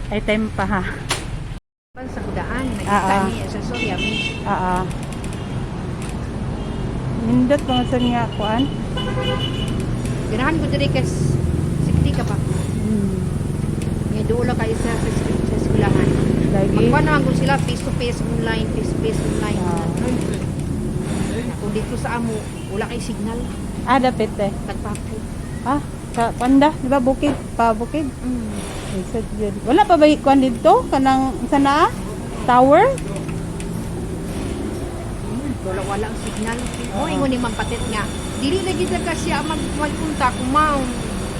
Ay time pa ha. Sa kudaan, nakita niya sa Soria. Nindot mga saan nga kuan? Ganahan ko diri kas sikti ka pa. May doon lang kayo sa eskulahan. Lagi. Magpanahan ko sila face to face online, Kung dito sa amo, wala kay signal. Dapit eh. Nagpapo. Sa Panda, di ba bukid? Bukid? Isad yun. Wala pa ba kuan dito? Kanang sana? Tower? Wala ang signal. Ingon ni Mampatit nga. Dili lagi ka siya magpunta kung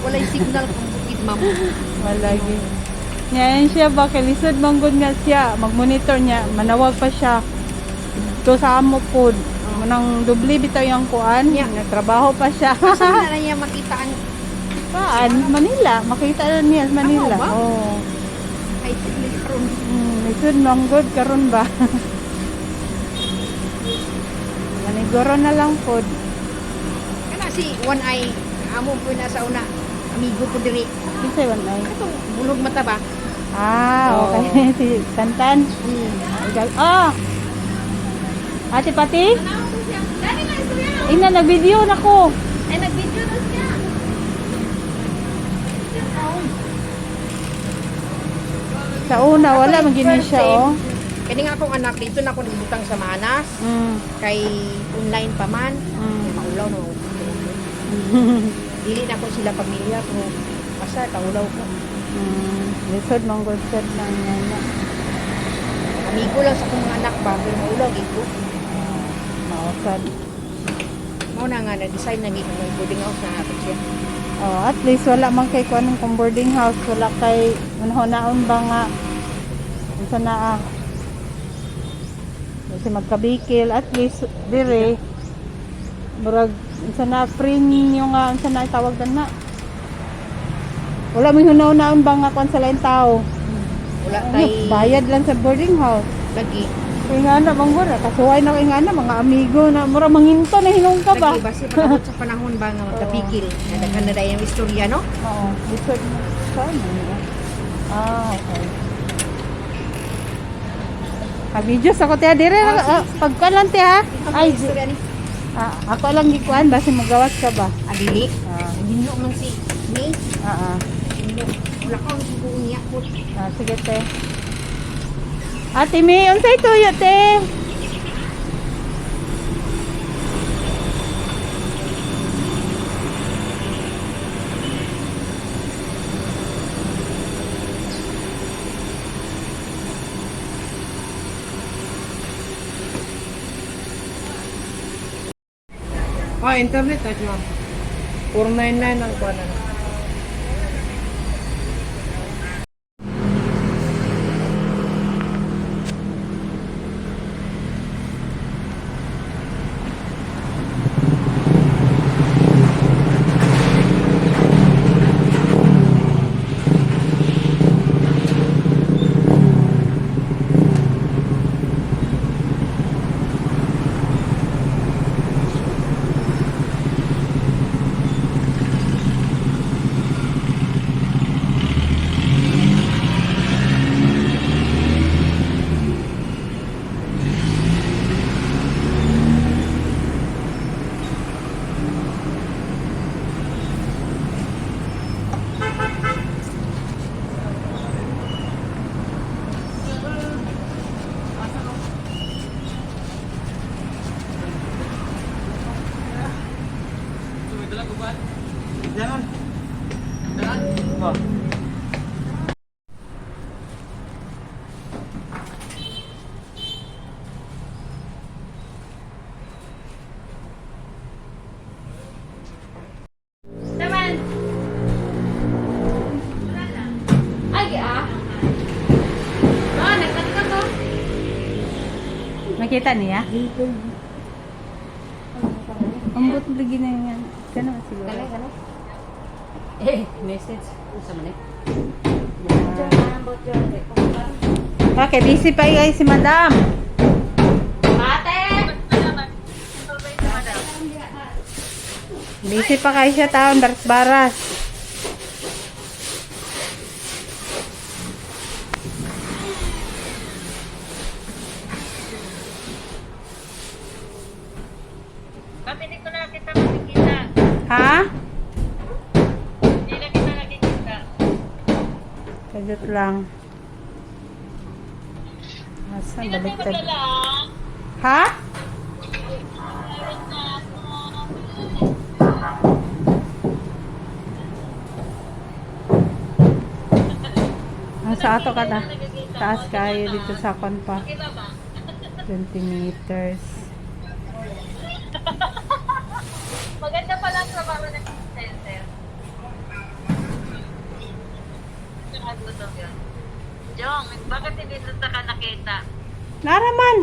walay signal kung bukid ma'am. Wala gi. Ngayon siya ba kalisod manggod nga siya, mag-monitor niya, manawag pa siya. To sa amo pod. Manang doble bitaw yung kuan, nagtrabaho pa siya. Kasi na niya makitaan. Saan? Manila. Makita na niya sa Manila. Oo. Ay, siglit karon. Lisod manggod karon ba? Maniguro na lang pod. Kana si One Eye, amo po na sa una, amigo po diri. Kisay one ay. Itong bulog mata ba? Okay. Si Tantan. Ate Pati? Ina, nag-video na ko. Ay, nag-video na siya. Sa una, wala magini siya, oh. Kani nga akong anak dito na ako nagbutang sa Manas. Kay online pa man. Maulaw na. Dili na ko sila pamilya ko. Asa, kaulaw ko. Lisod, manggod sad na niya. Amigo lang sa akong mga anak ba, pero maulaw ito. Mausad. Mao na nga na-design na gito ng boarding house na natin siya. At least wala man kay kuan ng boarding house, wala kay manhonaon ba nga unsa na kasi magkabikil at least dire murag unsa na premium nga unsa na tawag na wala may hunaon ba nga kuan sa lain tao. Wala tay bayad lang sa boarding house lagi. Kaya nga na, manggura, kasuway na kaya nga na, mga amigo na, mura manginto na hinong ka ba? Lagi, basi pagkabot sa panahon ba nga magkapikil. Nadaghan na dahil yung istorya, no? Oo, lisod na. Saan na? Okay. Videos ako tiya, dire, pagkuan lang tiya. Ay, ako lang gikuan, basi magawas ka ba? Adili? Hindi man si May. Wala ka, hindi niya po. Sige te. Ate May, unsay tuyo te? Internet na dyan. 499 ang kuha na. Jangan. Jangan. Oh. Naman. Ay, nagkata ko. Nakita niya? Ambot lagi na yan. Kano siguro? Message. Sama na. Okay, busy pa guys si Madam. Ate! Busy pa kayo siya taon, baras-baras. Ha? Hindi na kita nakikita. Kajut lang. Asa, Hindi na tayo baliktad. maglalaan. Ha? Sa ato ka na. Taas kayo dito sa kon pa. Kita ba? 20 meters. Maganda pala ang trabaho ng center. Gutom yun. Jong, bakit hindi doon ka nakita? Naraman.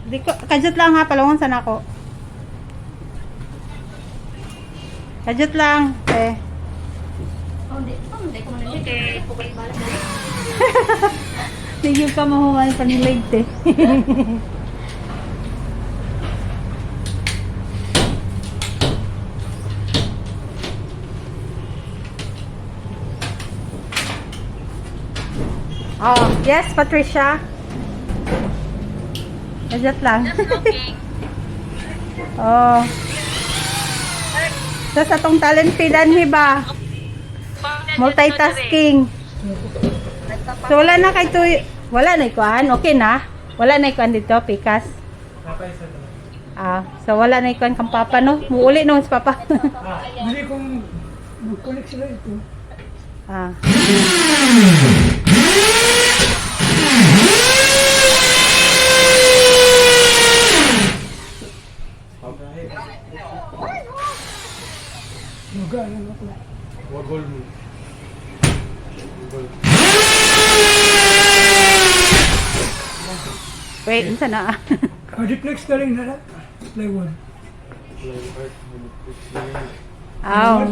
Di ko, kajut lang ha, palungan sana ako. Kajut lang. Eh. Oh, hindi ko man Okay. balik. Hindi ka mahuman panilig te. Oh, yes, Patricia. Kajut lang. Just looking. Oh. Sa atong talent pidan hiba. Multitasking. So wala na kay tuy, wala na ikuan, okay na. Wala na ikuan dito, pikas. So wala na ikuan kang papa no. Muuli no sa papa. Hindi kong connect sila ito. Ah. Magalang ako. Wagol mo. Wait, unsa na? Duplex ka rin na plywood.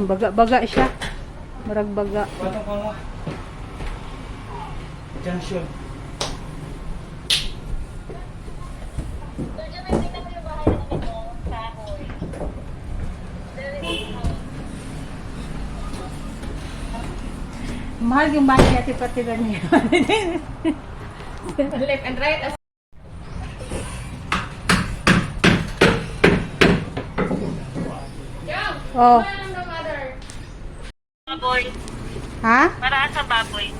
Baga-baga siya. Murag baga. Patong ka nga. Junction. Mahal yung bahay natin pati na niya. Left and right. Oh, Baboy. ha? Para sa baboy.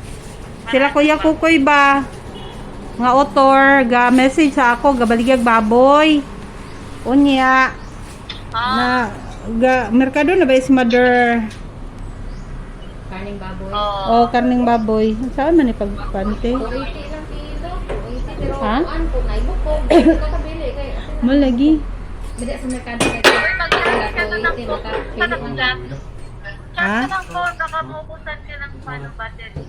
Sila Kuya Kukoy ba? Nga author, ga message sa ako, ga baligyag baboy. Unya, na, ga, merkado na ba is mother? Kaning baboy. O, karning baboy. Saan man ipagpante? 280 lang kilo. 280 pero Ha? kuan po naibok ko. Hindi ko kabili kay. Malagi. Bili sa merkado kay. Uy, mag-iingat ka na ng 280 phone. nakapili Sana mo. kung dyan. Ha? Charge ka ng phone, baka mabukusan ka ng battery.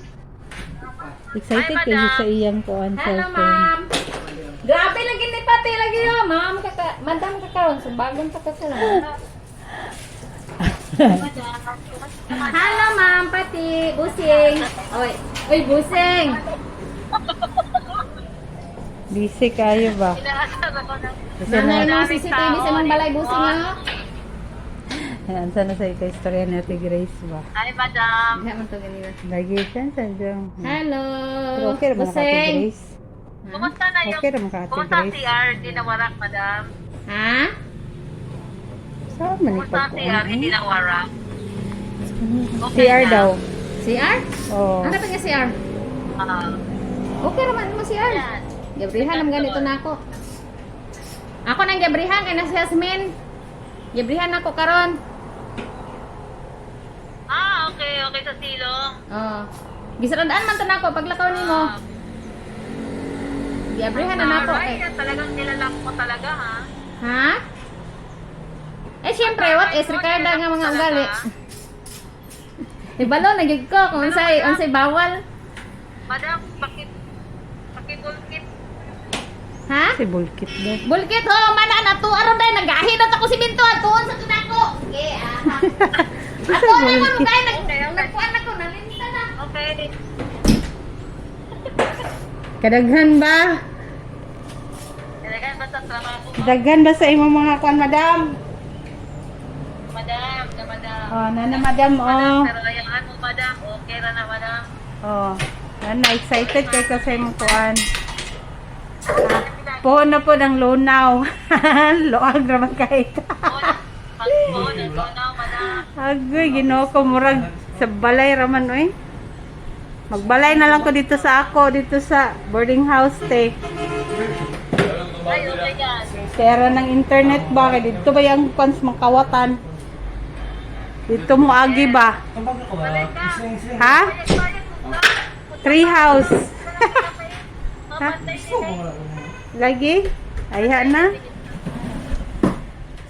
Excited Hi, kayo madam. sa iyang kuan Hello, cellphone. ma'am. Grabe lagi ni Pati lagi yo, ma'am. Madam ka karon sa bagong pagkasala. Hello, ma'am. Pati, busing. Oy, oy, busing. Busy kayo ba? Inaasar ako ng... Nanay mo CCTV sa mga balay busing ha. Ayan, sana sa ika-istorya ni Ate Grace ba? Hi, madam. Hindi man to ganito. Lagi siya sa dyan. Hello. Pero okay naman ka Ate Busing. Grace. Kumusta na yung... Okay naman ka Ate Kumusta ang Grace. CR? Hindi nawarak, madam. Ha? Saan man Kumusta ang CR? Hindi ipagkuhan? nawarak. Okay CR na. daw. CR? Oh. Ano pa nga CR? Okay naman mo CR. Yan. Gabrihan naman ganito na ako. Ako nang gabrihan kay na si Yasmin. Gabrihan ako karon. Okay. Okay sa silong. Oh. Gisarandaan man to nako paglakaw nimo. Gabrihan na nako. Alright, talagang nilalak mo talaga, ha? Ha? Eh siyempre what is Ricardo nga mga ugali. Ibalo na gid ko kung unsay bawal. Madam, pakibulkit. Ha? Si Bulkit daw. Bulkit ho mana na tu aron day nagahilot ako si Bintuan tuon sa tunako. Okay, Ako na mo kay nagkuan ako nalimta na. Okay. Kadaghan ba? Talagang basta trabaho mo. Daghan ba sa imong mga kuan, madam? Madam. Oh, nana madam, oh. Pero ayaan mo, madam. Okay ra na, madam. Oh. Nana, excited kay ka sa imong kuan. Puhon na po ng lunaw. Luag naman kahit. Pag-phone, madam. Agoy, ginoo ko murag sa balay raman oy. Magbalay na lang ko dito sa boarding house te. Ay, okay yan. Pera ng internet ba? Kaya dito ba yung pans mangkawatan? Dito mo agi ba? Ha? Tree house. Ha? Lagi? Ayha na?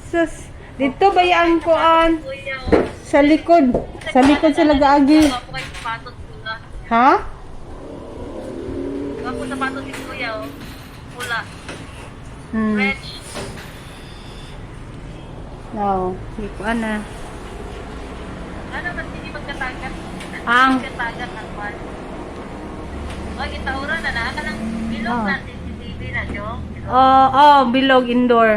Sus, dito ba yung kuan? Kuya, Sa likod. Sa likod sila gaagi. ako kayo sapatos pula. Ha? Ako sapatos si kuya, oh. Pula. Hmm. French. No. Hindi ko na. Ano man, hindi magkatagat. Ang. Magkatagat ng kwan. O, itaura na na. Ka ng bilog Ah. na CCTV na, Jong. Bilog indoor.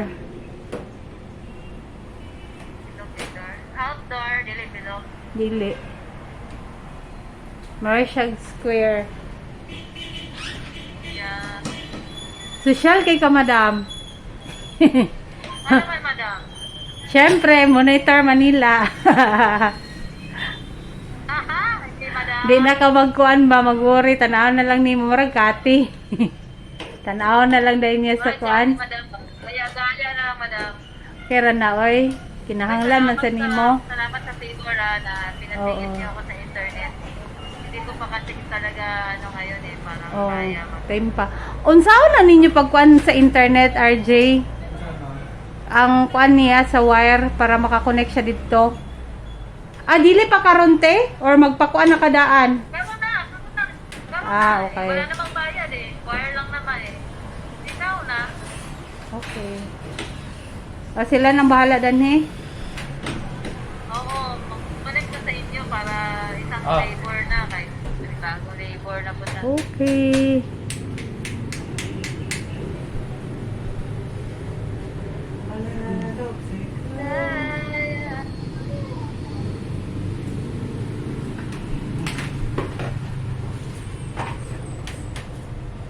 Bilog indoor. Outdoor, dili bilog. Dili. Marshall Square. Yeah. Social kay ka, madam. Ano man, madam? Siyempre, Monitor Manila. Aha, hindi, madam. Di na ka magkuan ba, mag-worry. Tanaw na lang ni mo maragkati. Tanaw na lang dahil niya sa Ay, kuan. madam. Kaya gaya na, madam. Kera na, oy. Kinahanglan man sa nimo. Salamat sa favor na pinatigil Oo. niyo ako sa internet. Hindi ko pa kasi talaga ano ngayon eh, parang Oh, kaya mag- time pa. Unsaon na ninyo pagkuan sa internet, RJ? Ang kuan niya sa wire para makakonect siya dito. Dili pa karonte or magpakuan na kadaan. Meron na. Ah, okay. Wala namang bayad eh. Wire lang naman eh. Ikaw na. Okay. Sila nang bahala danhe. Oo, mag-connect na sa inyo para isang labor na kahit bagong labor na po na. Okay.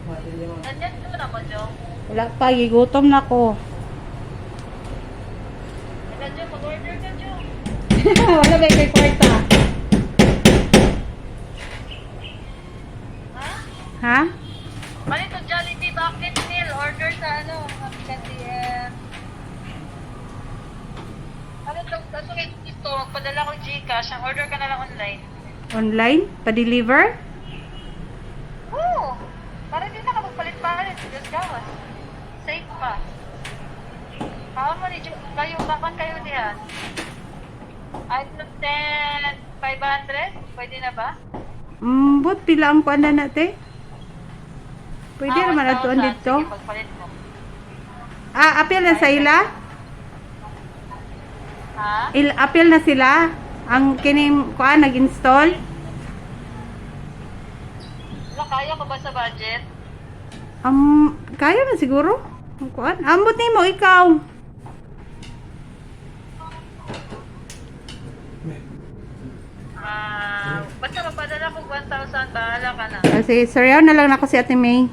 Nandiyan ko na mo, Jong. Wala pa, gigutom na ko. Nandiyan, mag-order ka, Jong. Wala ba yung kwarta? Ha? Ha? Palito Jollibee Bucket Meal. Order sa ano, kasi ano ito, magpadala ko Gcash. Ang order ka na lang online. Online? Pa-deliver? Oo. Para hindi na ka magpalit-palit. Diyos gawas. Safe pa. Kawan mo ni kayo, bakan kayo diyan. Item 10, 500? Pwede na ba? But pila ang kuan na natin? Pwede naman 1,000. atuan dito. Sige, pagpalit mo. Apil na sa ila? Ha? Apil na sila? Ang kining kuan nag-install? Wala, kaya ko ba sa budget? Kaya na siguro. Ang kuan. Ambot nimo ikaw. Basta mapadala ko 1,000, bahala ka na. Sige, sorry na lang ako si Ate May.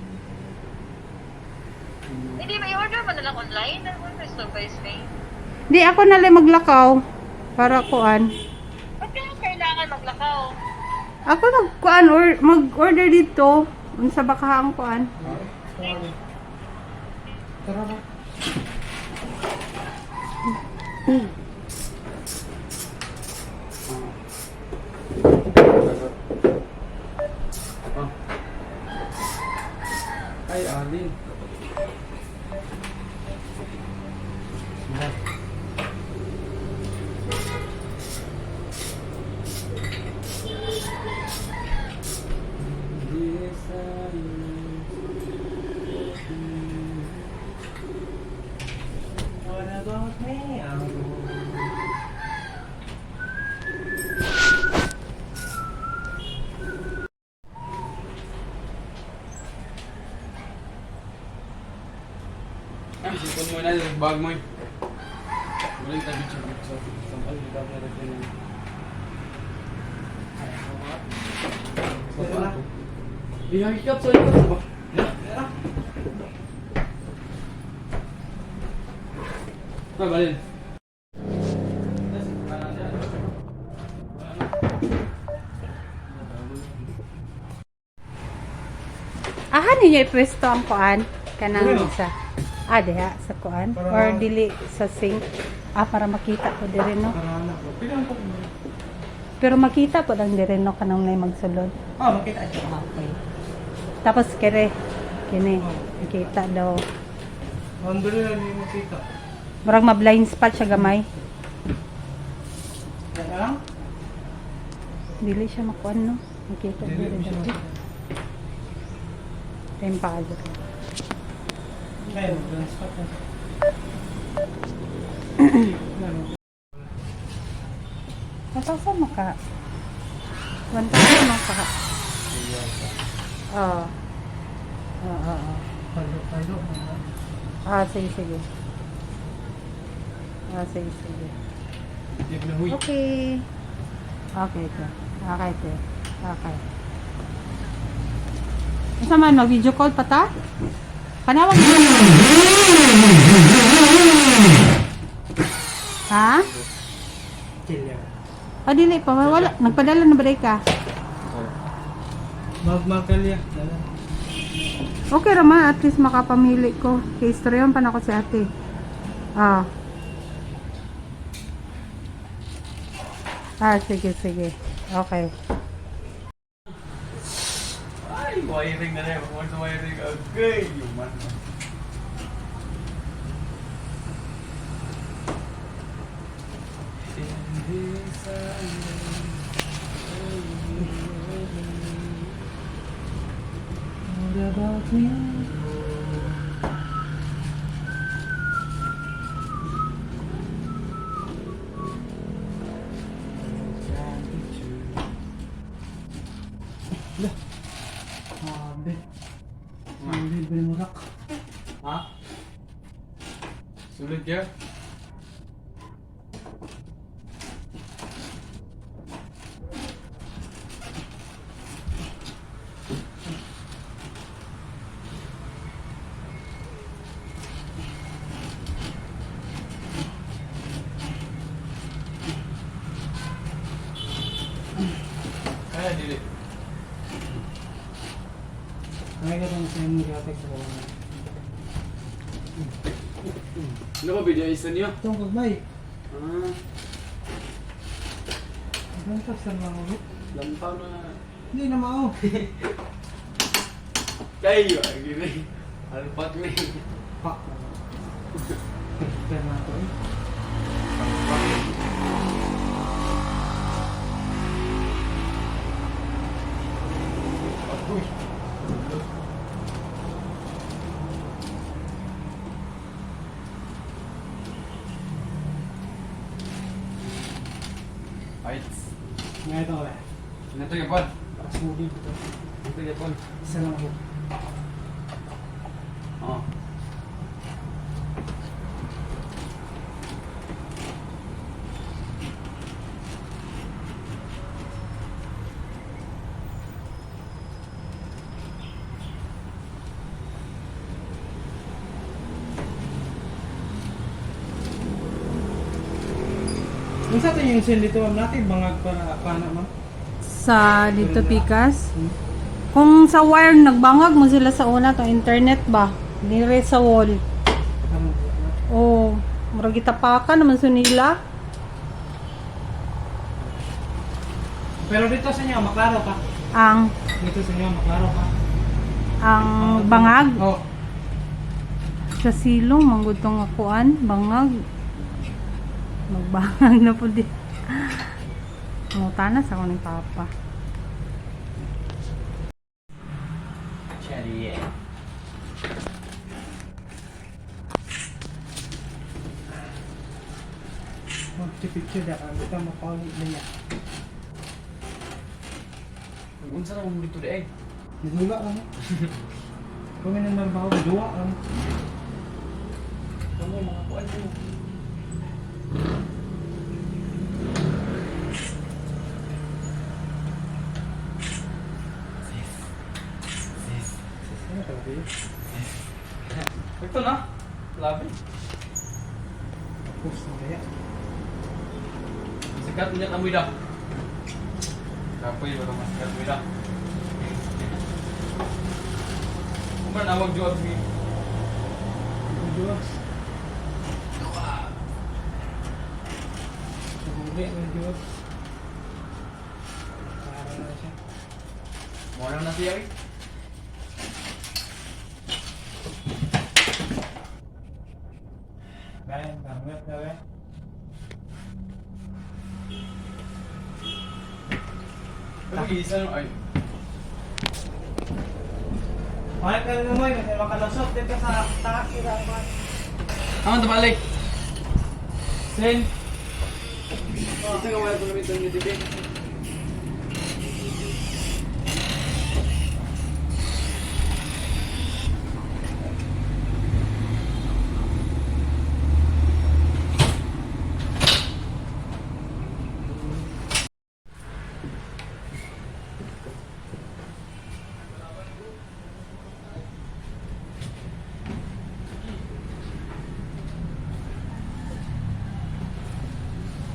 Hindi, may order mo na lang online. Ano mo surprise me? Di ako na lang maglakaw para kuan. Ba't kaya kailangan maglakaw? Ako nagkuan or mag-order dito. Unsa ba ka ang kuan? Ay, Alin. What about me? Sipon mo na yung bag mo eh. Muling tabi siya sa sampal. Hindi ka pala rin yan. Ihagikap sa ikot ba? Balin. ninyo ipwesto ang kuan kanang Dili, no? isa. Diha sa kuan Para or ma- dili sa sink. Para makita ko diri no. Karana. Pilang po. Pero makita po lang diri no kanang nay magsulod. Makita siya. Okay. Tapos kini makita daw. Ang dali na niyo makita. Murag ma-blind spot siya gamay. Kaya? Dili siya makuan no. Makita Dili diri mo siya dati. makita. Tempado. Kaya mag-dance pa po. Matasa mo ka. 1,000 mo ka. Oo. Oo. Palo. Sige. Sige. Tip na huy. Okay. Okay, te. Okay. Isa man, mag-video call pa ta? Panawag mo. Ha? Chill yan. Dili pa. Wala. Nagpadala na ba ka? Magmakalya. Okay raman, at least makapamili ko. Kay istoryahan pa na ako si ate. Sige. Okay. Ay, wiring na rin. Once wiring, okay. Human. What about me? Grabe. Ang libre mo rak. Ha? Sulit ya? Kaya dili. Kaya ka lang sa inyo gatek sa kawangan. Ano ba video isa niyo? Itong kagbay. Ah, Ang tak sa mga ulit. lantaw na. Hindi na mao. Kayo, ang gini. Alpak ni. Pak. Kaya na ito eh. Uy. Ay, Ngayon ito eh. ito yung pan. Smoothie dito. Ito yung pan. Isa lang ako. Oh. Isa ito yung send dito ma'am natin. Bangag para pana ma'am. Sa dito Pikas. Kung sa wire nagbangag mo sila sa una tong internet ba? Dire sa wall. Oh, murag itapakan naman sa nila. Pero dito sa inyo, maklaro ka. Ang Dito sa inyo, maklaro ka. bangag Oh. sa silong manggod tong akuan, bangag. Magbangag na po di. Mutanas ako ni Papa. Cherry. Picture dah kan. Kita mau paulit na yan. Unsa na mo dito di eh? Nagula lang. Kung may nang bawa, dua lang. Kamu mga kuan mo. Ano talaga yun? Ito na. Labi. Tapos na kaya. Sikat niya kamoy dah. Kapoy ba mas sikat mo dah? Ba na mag-jog ni. Drugs. Hindi, may drugs. Para na siya. Mo na siya. Bayan, banget ka ba? Pag-iisa no ay. Mahal ka rin naman, kasi makalusot dito sa taas nila. Aman balik. Sen. Ito nga wala ko namin ito yung TV.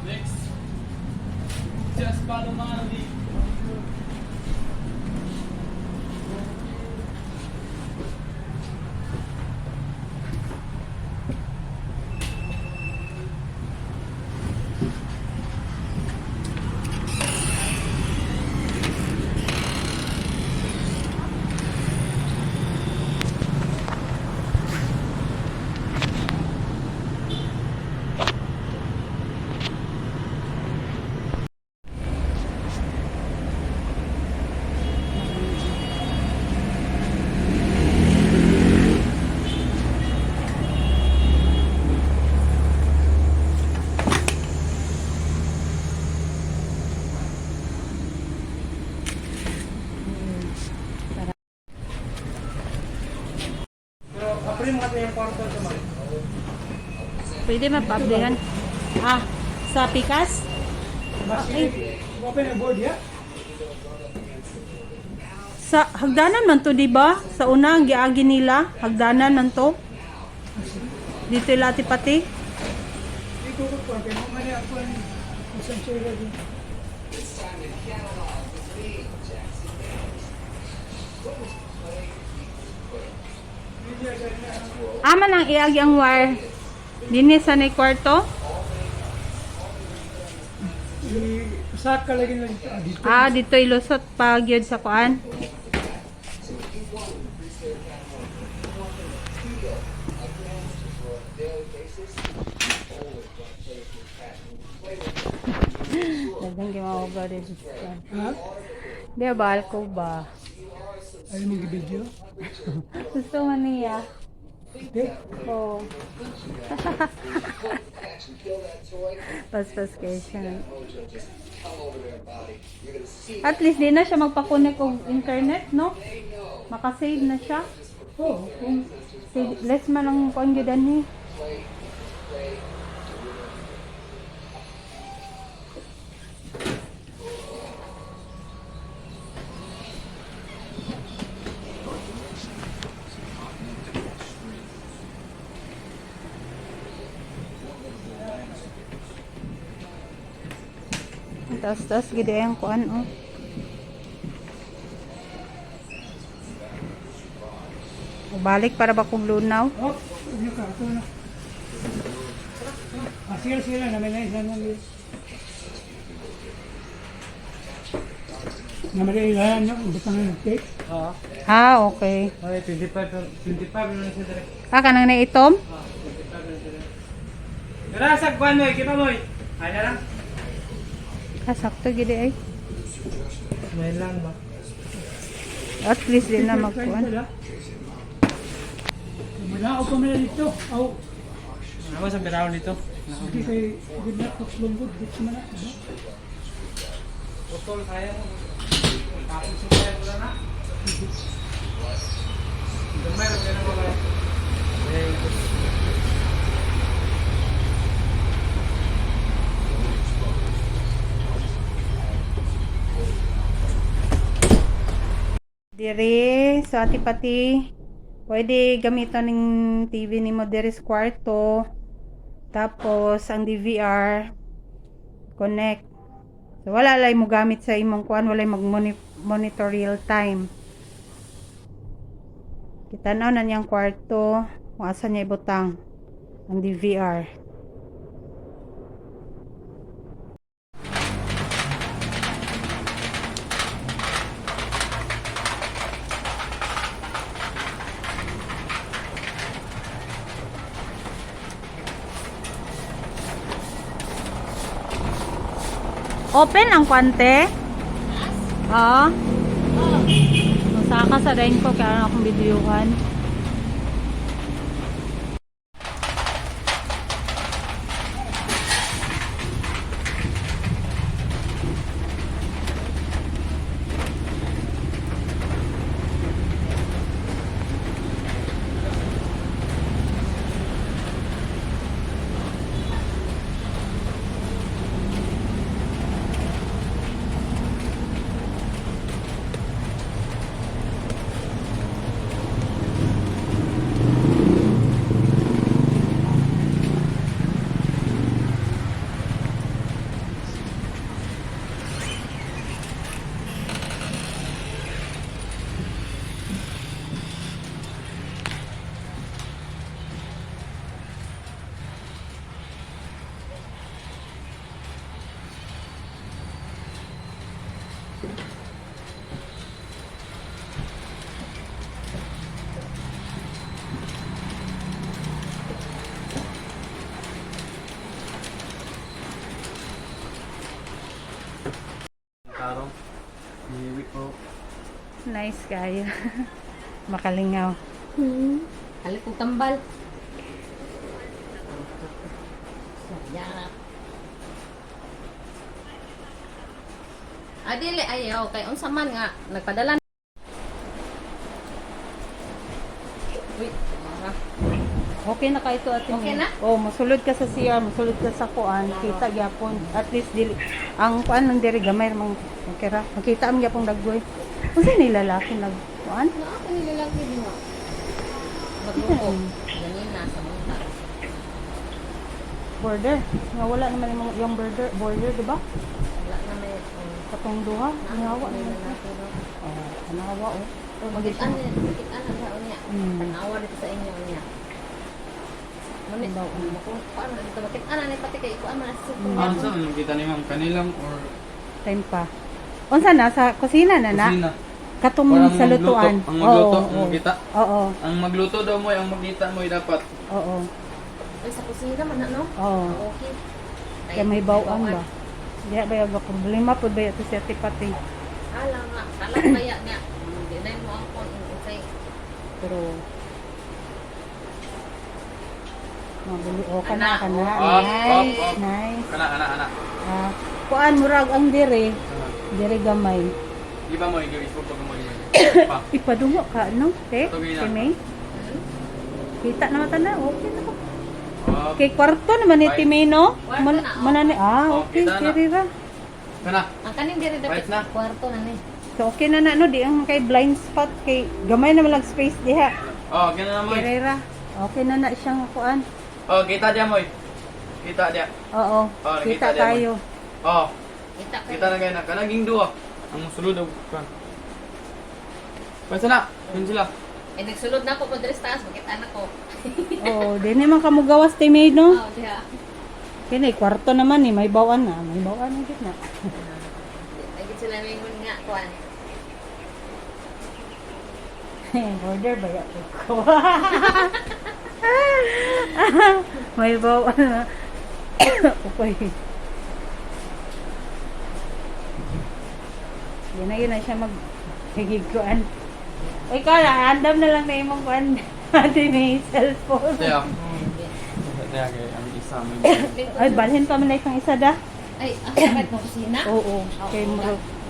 Next. Just follow my lead. Pero apre mo kasi yung kwarto sa mga. Pwede mapabdihan. Ah, sa Pikas? Bakit? Open ang board ya? Sa hagdanan man to, di ba? Sa una ang giagi nila, hagdanan man to. Dito lati pati. Ito ko po, kaya mo mali ako ang isang sila din. Aman ang iagi ang wire. Dini sa nay kwarto. Usak ka lagi lang ito. Dito. Ah, dito ilusot pa gyud sa kuan. Dagang gimawa ba dito? Ha? Di ba ko ba? Ano mong video? Gusto man niya. Okay. Oh. Pas kayo siya. At least di na siya magpakunik og internet, no? Makasave na siya. Oh, kung Less man ang kuan gyud ani. Tas gid ang kuan oh. Balik para ba kong lunaw? oh, ano ka? Ito na. Sila namin na isa namin. Naman na ilahan nyo, butang ng tape. Oo. Ah, okay. Okay, 25 na siya direct. Ah, kanang na itom? 25 na siya direct. Tara, sagwan mo, kita mo. Ay na lang. Ah, sakto gid ay. Ngayon lang ba? At least din na magkuan. Manao pa man dito. Aw. Ano sa biraw dito? Hindi kay good na cook lungkot dito man. Utol kaya mo. Tapos sumaya ko na. Gamay ra na mga. Dire sa atipati pwede gamiton ng TV nimo dire sa kwarto. Tapos ang DVR connect. So wala lay mo gamit sa imong kuan, wala mag monitor real time. Kitanaw na niyang kwarto. Kung asa niya ibutang ang DVR. Open ang kwante? Oo. Masaka sa rin ko kaya akong videohan. Tarong. Hiwi po. Nice kayo. Makalingaw. Halit kong tambal. Sayang. Dili ayaw kay unsa man nga nagpadala. Uy, mara. Okay na ka ito ate. Okay May. na? Oh, masulod ka sa CR, masulod ka sa kuan, kita gyapon. At least dili ang kuan ng diri gamay mang kira. Makita am gyapon daggoy. Unsa ni lalaki nag kuan? Ano ako nilalaki din mo? Magluko. Ganina sa monta. Border. Nga wala naman yung border, di ba? Wala na may Katong duha, nawa Wala naman. na pero Oh, nawa oh. Magitan na daw niya. Mm. Tanawa dito sa inyo niya. Manit daw kung paano dito bakit ana ni pati kay ko man sa Ano sa kita ni ma'am? Kanilang or Time pa. Unsa na sa kusina na na? kusina? Katong Parang sa lutuan. Ang magluto, Oo, ang magkita. Oo. Ang magluto daw mo, ang magkita mo dapat. Oo. ay sa kusina man ano? Oo. Okay. Kaya may bawaan ba? Diya ba yung problema po ba ito sa tipati? Ala nga, kalang kaya niya. Hindi na mo ang kon okay. Pero mabuli o kana Anak. kana. Up, Nice, up. nice. Kana. Ah, kuan murag ang dire. Dire gamay. Di ba mo yung ispo pag mo pa. Ipadungo ka no? Te? Tugay na. Si May? Kita naman ta na. Okay na. Up. Kay kwarto naman ni Bye. Timay no? Kwarto na, oh. Manani. Ah, Oh, okay. kita na. Dire ra. Kana. Ang kaning diri dapat Right na. kwarto na ni. So okay na no? Di ang kay blind spot. Kay gamay naman lang space diha. Oh, gana na mo. Dire ra. Okay na siyang kuan. Oh, kita dia mo. Kita dia. Oo. Oh, Kita nakita dia, tayo. Oh, Kita kay kita na kayo na. Kanaging duwa. Ang sulod daw. Pansa na. Yun sila. nagsulod na ako po diri sa taas bakit anak ko. Oo, di naman kamugawas Timay no? Oh, diha. Kini kwarto naman ni may bawaan na. May bawaan na gid na. Lagi sila mingon nga kuan. Order ba ya ko? May bawaan na. Okay. Yun na siya maghigiguan. Uy, kala, handam na lang na imong kuan. Ate may cellphone. Dia. Dia kay ang isa mo. Ay, balhin pa man na isang isa da. Ay, bakit mo kusina? Oo. Kay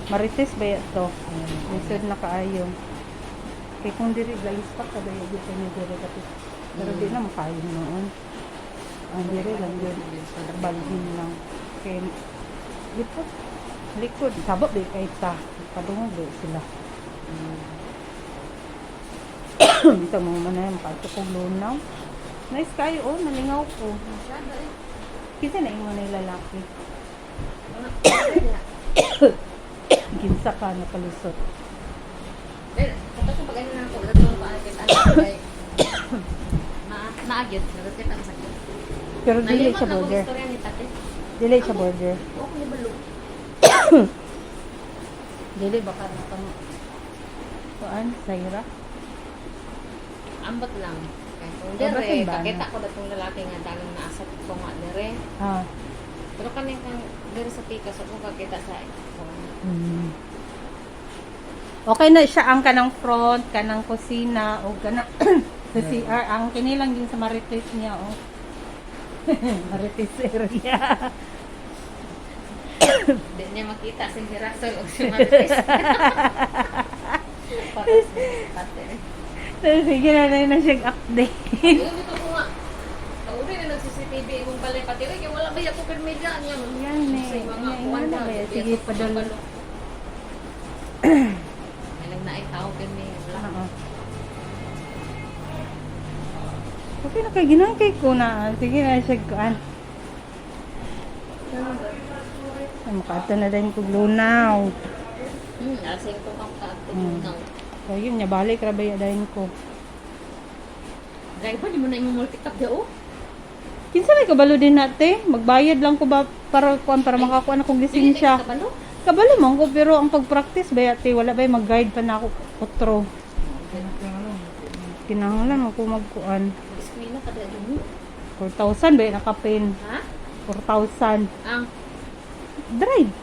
Marites ba ya to? Lisod na kaayo. Kay kung diri guys pa kada yung dito ni diri dati. Pero di na makayo noon. Ang diri lang yun. Balhin lang. Kay dito likod sabot di kay ta. Padungog di sila. Ito mo man na yung patukog lunaw. Nice kayo oh, nalingaw ko. Kasi na ingon na lalaki. Ginsa ka na palusot. Tapos pag ano na ako, dito pa sakit ano kay naagit, nagkita ang sakit. Pero dili Nalimat sa na ko border. istorya ni tate. Dili sa border. Oo, ni balo. Dili baka nakamo. Kuan, Zaira? Ambot lang. Kay kung Ambot dire, ang bana. kakita ko datong lalaki nga dalang naasat ko nga dire. Ah. Pero kaning kang dire sa tika so kung kakita sa Mm. Okay na siya ang kanang front, kanang kusina o kanang sa CR ang kinilang din sa Marites niya oh. Marites area. Di niya makita si Mirasol o si Martes. Paras tate. So, sige na siya update. Yung ito ko nga. Kauri na nag-CCTV kung pala pati kaya wala ba yung permedya niya. Yan eh. Sa mga Yan, kuwan yan na. na ba yan? Sige, padalo. Alam na ay tao permi. Wala. Oo. Okay na kay ginangkay ko na. Sige na siya kuan. Ay, makata na din ko lunaw. Asing ko kang Hmm. kaatunaw. So yun niya, balik rabaya dahin ko. Driver, di mo na yung multi-cup daw. Kinsa may kabalo din natin? Magbayad lang ko ba para kuan para makakuha na kong lisensya. Kabalo? Kabalo man ko pero ang pag-practice ba yati wala ba mag-guide pa na ako otro. Kinahanglan ako magkuan. Eskwela ka daw. 4,000 ba nakapin? Ha? 4,000. Ang Drive.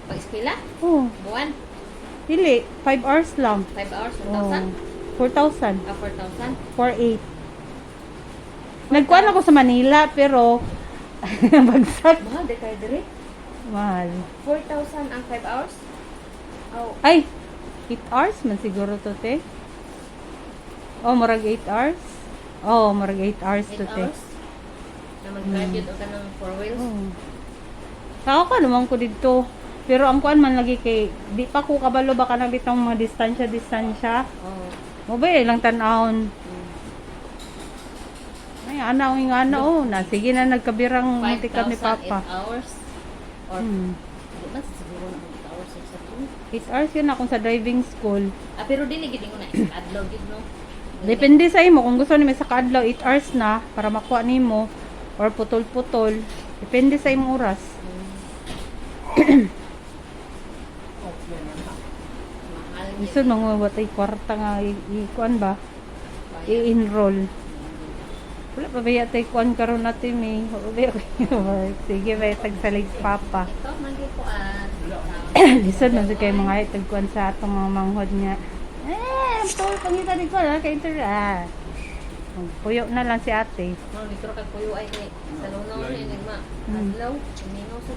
pag-eskwela? Oh, Buwan? dili 5 hours lang. 5 hours? Oh, 1,000? 4,000. 4,000? 4,800. Nagkuan ako sa Manila pero bagsak. Mahal, de kayo dire? Mahal. 4,000 ang 5 hours? Oh, Ay, 8 hours man siguro to te. Oh, murag 8 hours. Oh, murag 8 hours 8 to te. hours? Na mag-graduate o ka ng 4 wheels? Oh. Sao ka naman ko dito. Pero ang kuan man lagi kay di pa ko kabalo baka na bitong mga distansya. Oh. Mo ba ilang tan-aon. Ay, ana ang ingana oh, na sige na nagkabirang mutikap ni 5,000, Papa. 8 hours? Or, Hmm. di ba siguro na 8 hours sa 8 2? hours yun akong sa driving school. Ah, pero dili gid ko na adlaw gid no. Depende sa imo kung gusto nimo sa kadlaw 8 hours na para makuha nimo or putol-putol. Depende sa imong oras. Mahal gid. Isod mga batay kwarta nga ikuan ba? I-enroll. Wala pa ba yata ikuan karon natin may. Sige ba tagsalig Papa. Ito man gid ko Lisod man sa kay mga itagkuan sa atong mga manghod nga. Tol pangita ni ko na kay inter. Puyo na lang si ate. No, nitro kag puyo ay kay sa lunaw ni nagma. Adlaw, minaw sa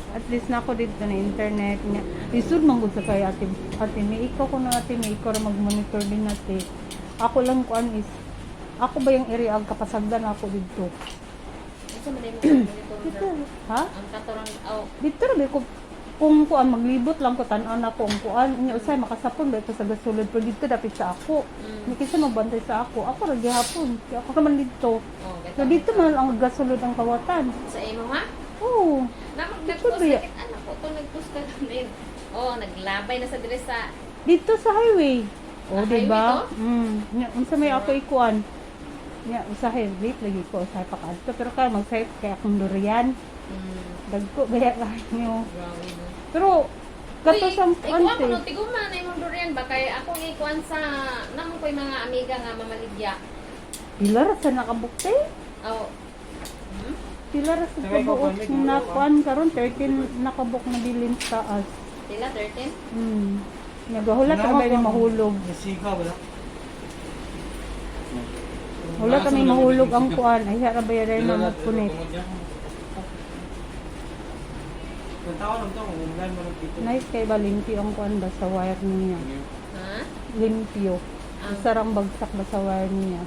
At least na ako dito na internet nga. Lisod man gud sa kay ate. Ate may ikaw ko na ate may ikaw ra mag-monitor din natin. Ako lang kuan is ako ba yung area ang kapasagdan ako dito? Unsa man mo monitor? Ha? Ang katoron aw Dito ra ko kung kuan maglibot lang ko tan-aw na ko ang kuan nya usay makasapon ba ito sa gasulod pero dito dapit sa ako. Ni kinsa magbantay sa ako. Ako ra gihapon. Kaya ako naman dito. So dito man ang gasulod ang kawatan. sa imo ha? Oo. Namag Dito nagpost ba ya? kit anak ko to nagpost ka din. Oh, naglabay na sa dire sa Dito sa highway. O, Ah, di ba? highway Nya unsa may ako ikuan. Nya usahay late lagi ko usahay pa kadto pero kaya mag-site kay akong durian. Dagko gaya kayo. grabe no. Pero kato sa ikuan ko no ante. tiguman na imong durian ba kay akong ikuan sa namo koy mga amiga nga mamaligya. Pilar sa nakabukte. Oh. Pilar sa kabuok na kuan karon 13 nakabuk na bilin sa taas. Sila 13? Nagahulat ka ba yung mahulog? Nasigaw wala. Wala kami mahulog ang kuan. Ay hara ba yan na magpunit. Kung tao lang to, kung ulan mo lang dito. Nice kay ba limpyo ang kuan ba sa wire niya. Ha? Limpyo. Sarang bagsak ba sa wire niya.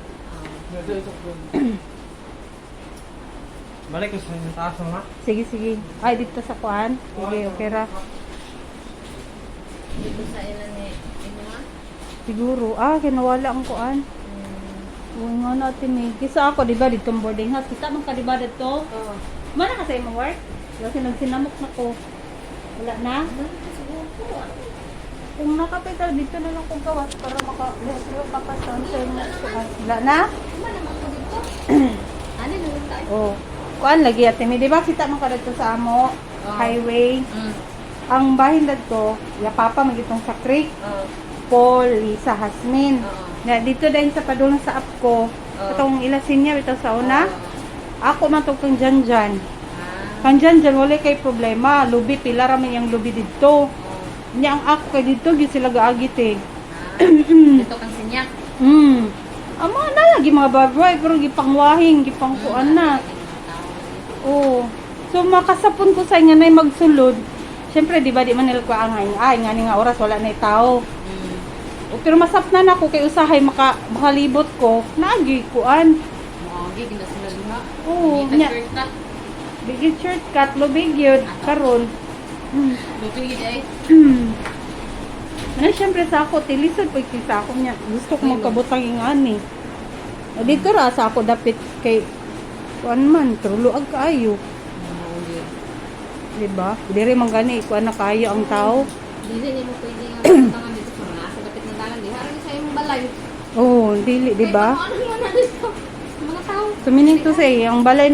Balik ko sa taas mo ha. Sige, sige. Ay, dito sa kuan. Sige, okay ra. Dito sa ilan ni imo ha? Siguro. Kinawala ang kuan. Uy nga natin eh. Kisa ako, di ba, dito ang boarding house. Kita man ka, di ba, dito? Oh. Mana ka sa imong work? Kasi nagsinamok na ko. Wala na? Kung nakapital, dito na lang kong gawas para makasan sa inyo. Wala na? Ano naman tayo? Oh. Kuan lagi ate, di ba kita man kada to sa amo highway. Ang bahin dito, ya papa magitong sa creek. Paul, Lisa, Hasmin. Na dito din sa padulong sa apko. Katong ilasin niya bitaw sa una. Ako man tong kang Janjan. Kang Janjan wala kay problema, lubi pila ra man yang lubi dito. Nya ang ako kay dito gyud sila gaagit eh. Ito kang sinyak. Amo na lagi mga baboy pero gipangwahing, gipangkuan na. Oh. So makasapon ko sa nga nay magsulod. Syempre di ba di man nila ko ang ay nga ni nga oras wala na tao. Pero masap na nako kay usahay makalibot ko. Naagi kuan. Moagi gina sila duha. Oo, nya. Bigid shortcut lo bigyod karon. Luto gid ay. Ano syempre sa ako tilisod pag sa ako niya. Gusto ko magkabutang ingani. Dito ra sa ako dapit kay kuan man truloag kaayo. Diba? Diri man gani kuan na kaayo ang tao. Dili mo pwede nga tangan dito sa mga sa dapit ng dalan di harang sa imong balay. Oh, dili, di ba? Ano man na dito? Mga tao. Sumining to say, ang balay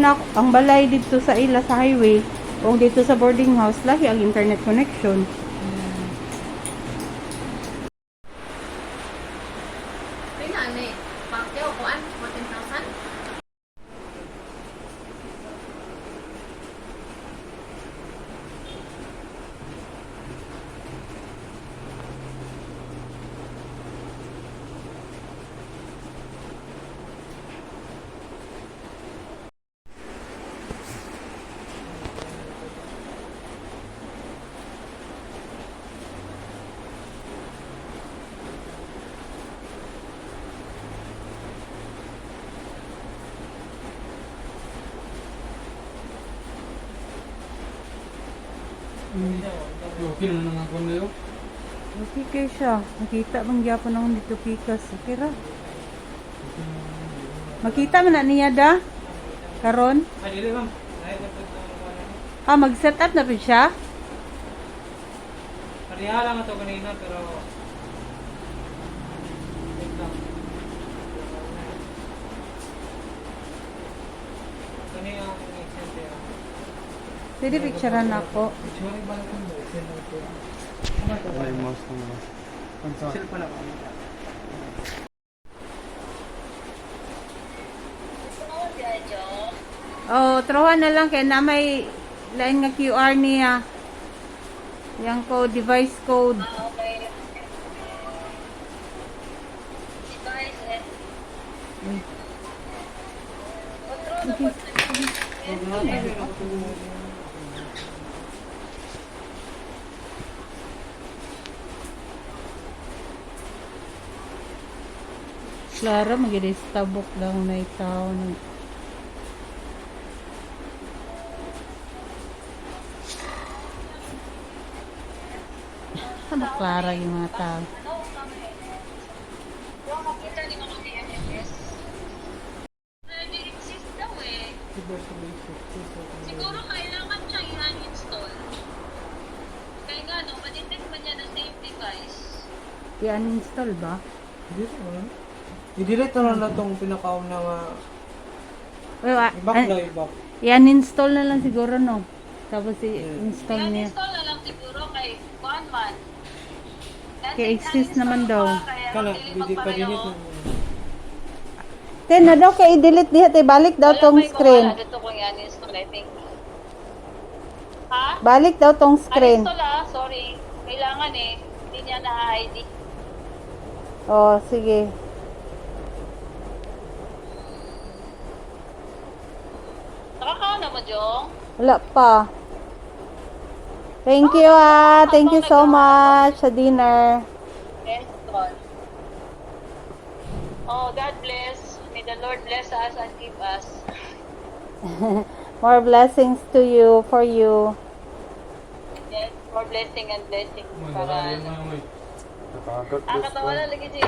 dito sa ila sa highway o dito sa boarding house, lahi ang internet connection. Ay na ani. Pakte o kuan 14,000. Okay na naman ako na Okay kayo siya. Nakita bang gyapon akong dito pikas. Okay ra. Makita man na niya da? Karon? Ay, dili ma'am. Mag-set up na rin siya? Pariha lang ito kanina, pero... Wait lang. Kanina ang exente. Pwede picturean ako. Ay, mouse na naman. Sila pala ba? Oh, trohan na lang kaya na may line nga QR niya. Yang code, device code. Okay. Device and... Clara, mag-istabok lang na ikaw. Ano ba Clara yung mga tao? Yung makita ni mga DNS. Pwede exist daw eh. Siguro kailangan siya i-uninstall. Kaya nga no, madetect man niya na same device. I-uninstall ba? I-delete na lang itong pinakaon na i-back na i-back. I-uninstall na lang siguro, no? Tapos i-install niya. I-uninstall na lang siguro kay Juanman. Kaya exist naman daw. Kala, hindi pa dinit na. Ten, na daw kaya i-delete diha, te. Balik daw tong screen. Wala dito kung i-uninstall, I think. Ha? Balik daw tong screen. Uninstall sorry. Kailangan eh. Hindi niya na-ID. Oh, sige. Nakakaon na mo, Jong? Wala pa. Thank you, Thank you so much sa dinner. Yes, God. Oh, God bless. May the Lord bless us and keep us. More blessings to you, for you. Yes, more blessing and blessing. Para Nakagat. ang katawa na lagi si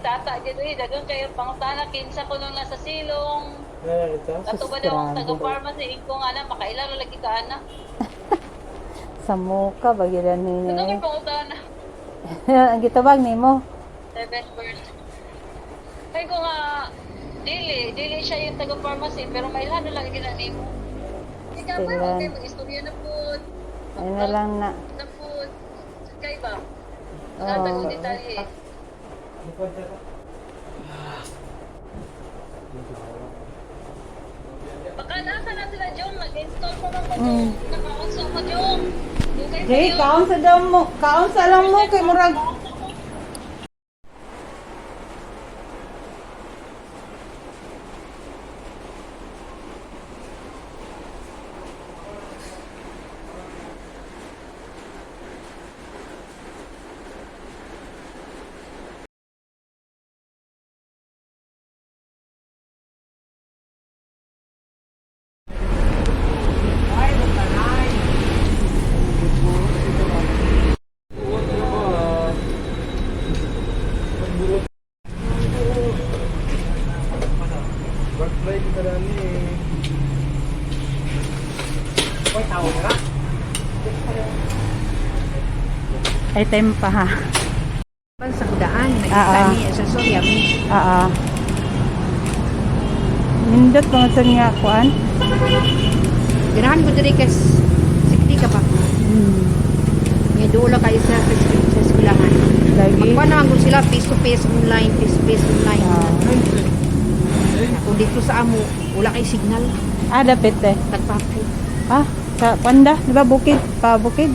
tata dito eh. Dagon kayo pangutana kinsa ko nung nasa silong. Ato ba daw ang taga-pharmacy ko nga na makailan lagi ka ana. Sa muka, bagilan Ito may ni pangutana. Ang gitawag nimo. 7 birds. Kaya ko nga, dili siya yung taga-pharmacy, pero kailan na lang ginani mo. Ikaw ba, Kailan? okay, mag-istorya na po. Ayun na lang na. Na po. Kaya ba? Oo. Natagong detalye. Baka nasa na sila, Jong. Nag-install pa lang ko. Naka-onso pa, Jong. Okay ba Jay, yun? kaon sa daw mo. Kaon sa lang mo kay murag. Ay time pa ha. Sa kudaan, Ah, nagkani sa Soyam. Oo. Nindot mga sa nga kuan. Ganahan ko diri kas sikti ka pa. Nga dulo kayo sa eskwelahan. Lagi. Magkuha naman ko sila face to face online, face to face online. Ah. Kung dito sa amo, wala kay signal. Dapit eh. Tagpapo. Sa Panda, di ba bukid? Pa bukid.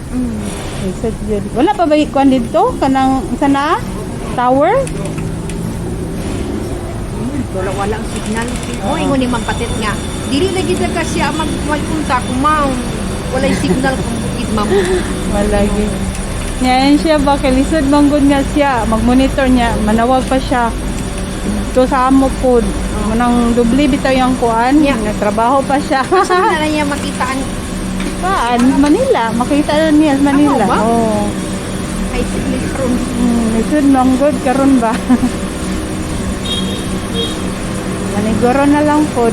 Isod yun. Wala pa ba kuan dito? Kanang sana? Tower? Wala ang signal. O, ingon ni Mampatit nga. Dili lagi ka siya magpunta kung walay signal kung bukid mamo. Wala gyud. Ngayon siya ba kay lisod manggod nga siya, mag-monitor niya, manawag pa siya. To sa amo pod. Manang dubli bitaw yung kuan, Yeah. nagtrabaho pa siya. Saan na lang niya makita ang Saan? Manila. Makita na niya sa Manila. Amo ba? Oo. high signal karon? Lisod manggod karon ba? Maniguro na lang pod.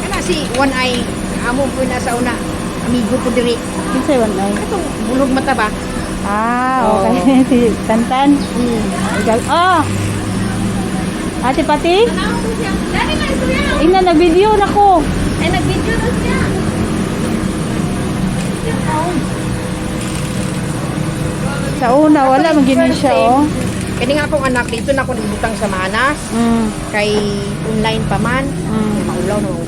Kana si One Eye, amo po na sa una, amigo po diri. Kinsay one ay? Itong bulog mata ba? Okay. Si Tantan. Ah! Ate Pati? Dali na istorya. Ina, nag-video na ko. Ay nag-video na siya. Sa una, wala magini siya, oh. Kani nga akong anak dito na ako nagbutang sa Manas. Kay online pa man. Maulaw na ako.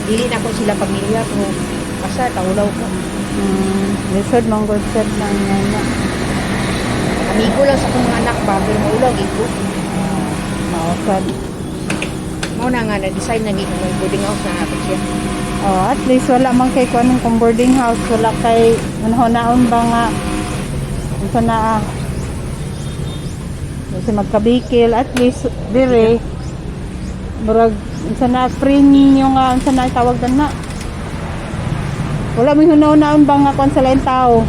Dili na ako sila pamilya ko. Basta taulaw ko. Lisod, manggod sad lang yan. Amigo lang sa akong mga anak ba, pero maulaw gito. Mausad. Mao na nga na-design na gito ng boarding house na natin siya. Oh, at least wala man kay kuan ng boarding house. Wala kay manhonaon ba nga. Isa na kasi magkabikil. At least, dire. Murag, isa na free ninyo nga. Isa na tawag na. Wala may hunaon ba nga kung sa lain tao.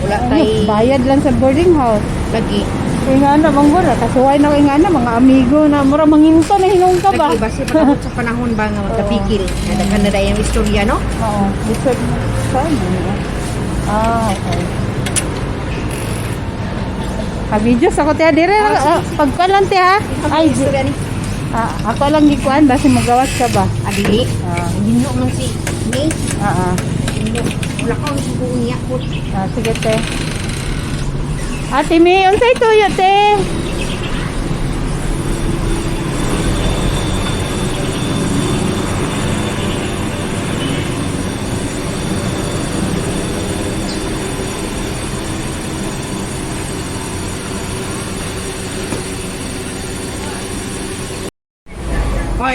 Wala Ay, tay bayad lang sa boarding house. lagi. Kaya nga na, manggura. Kasuway na kaya nga na, mga amigo na. Mura manginto na hinong ka ba? Lagi basi panahon sa panahon ba nga magkapikil. Nadagan na dayang istorya no? Oo. Lisod na. Saan na? Okay. Videos ako tiya dire. Pagkuan lang tiya. Ay, Istorya ni ako lang gikuan. Basi magawas ka ba? Adili. Ginyo man si ni. Ginyo. Wala ka ang subuon niya po. Sige te. Ate May, unsay tuyo te?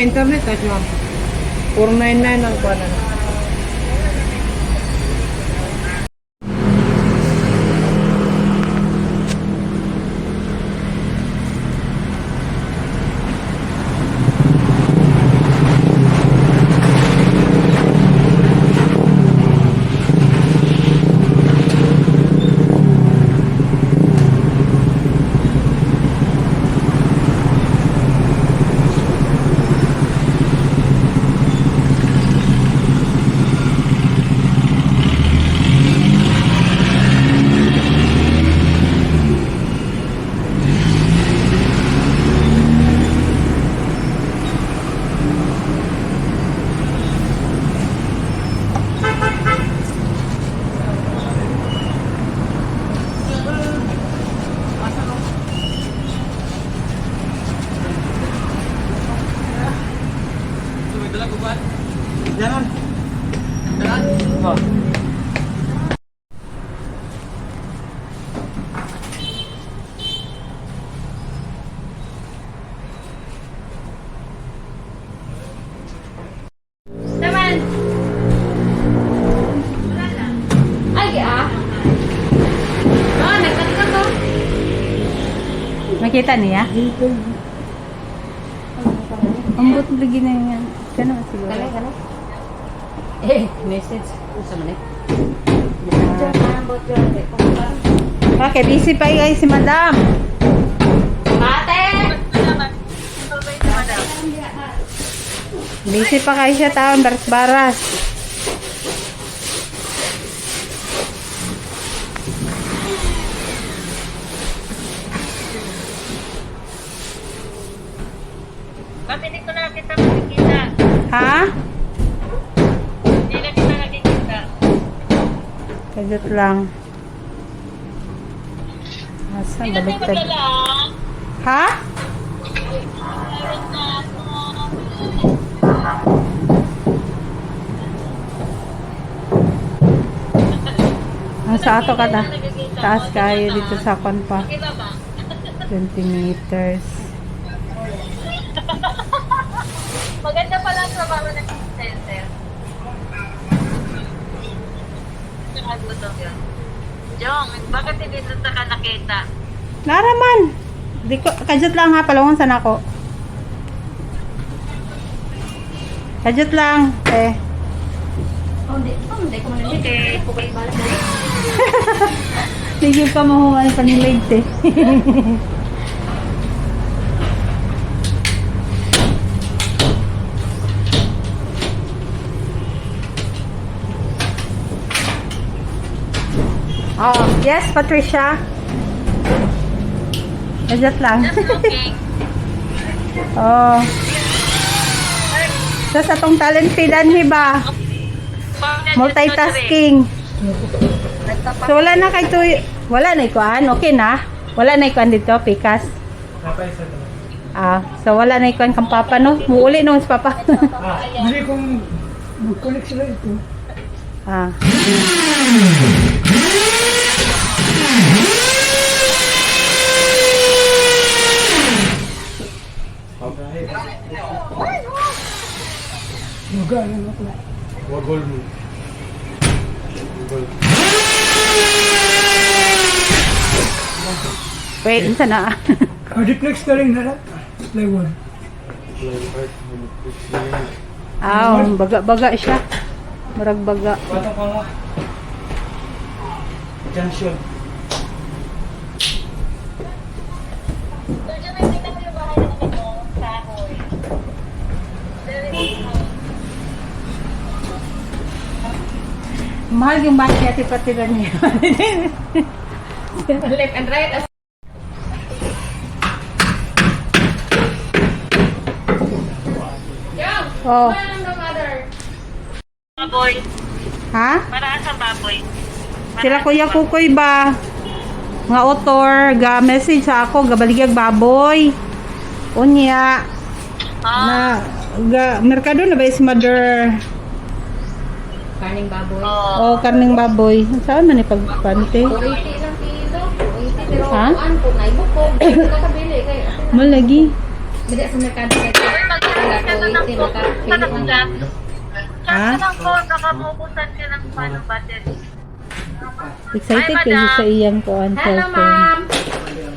Internet na siya. 499 ang kuha na. Dala ko ba? Ganon. Dala? Oh. Naman. Ay, oh, nagkatikan ko. Nakita niya? Ang buto lagi na yan. Kano siguro? Message. Sa man Okay, busy pa guys si madam. Ate! Busy pa kayo siya taon, baras-baras. Ba't hindi ko na kita makikita? Ha? Hindi na kita nakikita. Kagot lang. Asa, Hindi na tayo baliktad. magdala. Ha? Sa ato ka na. Taas kayo dito sa kon pa. Okay ba ba? 20 meters. Maganda pala ang trabaho ng center. Nakagutom yun. Jong, bakit hindi doon ka nakita? Naraman. Di ko, kajut lang ha, palungan sana ako. Kajut lang, eh. Oh, hindi ko manilig eh. Pukay balik na rin. Sige ka mahuman panilig, eh. Oh, yes, Patricia. Kajut lang. Just looking. Oh. Tapos atong talent filan hiba. Multitasking. So wala na kay tuy. Wala na ikuan. Okay na. Wala na ikuan dito, pikas. Napay sa ito. So wala na ikuan kang papa no. Muuli no si papa. Hindi kung mag-connect sila ito. ah. Magalang ako. Wagol mo. Wagol. Wait, insa na. Reflex ka rin na lang. Plywood. Baga-baga siya. Murag baga. Patong ka nga. Junction. Medyo may tingnan ko yung bahay na ito. Kahoy. Very nice. Mahal yung bahay at ipatiran niya. Left and right. Oh. Baboy. Ha? Para sa baboy. Sila Kuya Kukoy ba? Nga author, ga message sa ako, gabaligyag baboy. Unya. Na, ga, merkado na ba si mother? Kaning baboy. O, karning baboy. Saan man ipagpante? 80 lang kilo. 80 pero Ha? kuan po na ibukog. Hindi ka kabili kay. Malagi. Bili sa merkado kay. Wala ko 80 makapili lang. Ha? Lang po, nakabukusan ka ng paano battery. Excited kayo sa iyang kuan Hello, cellphone. ma'am.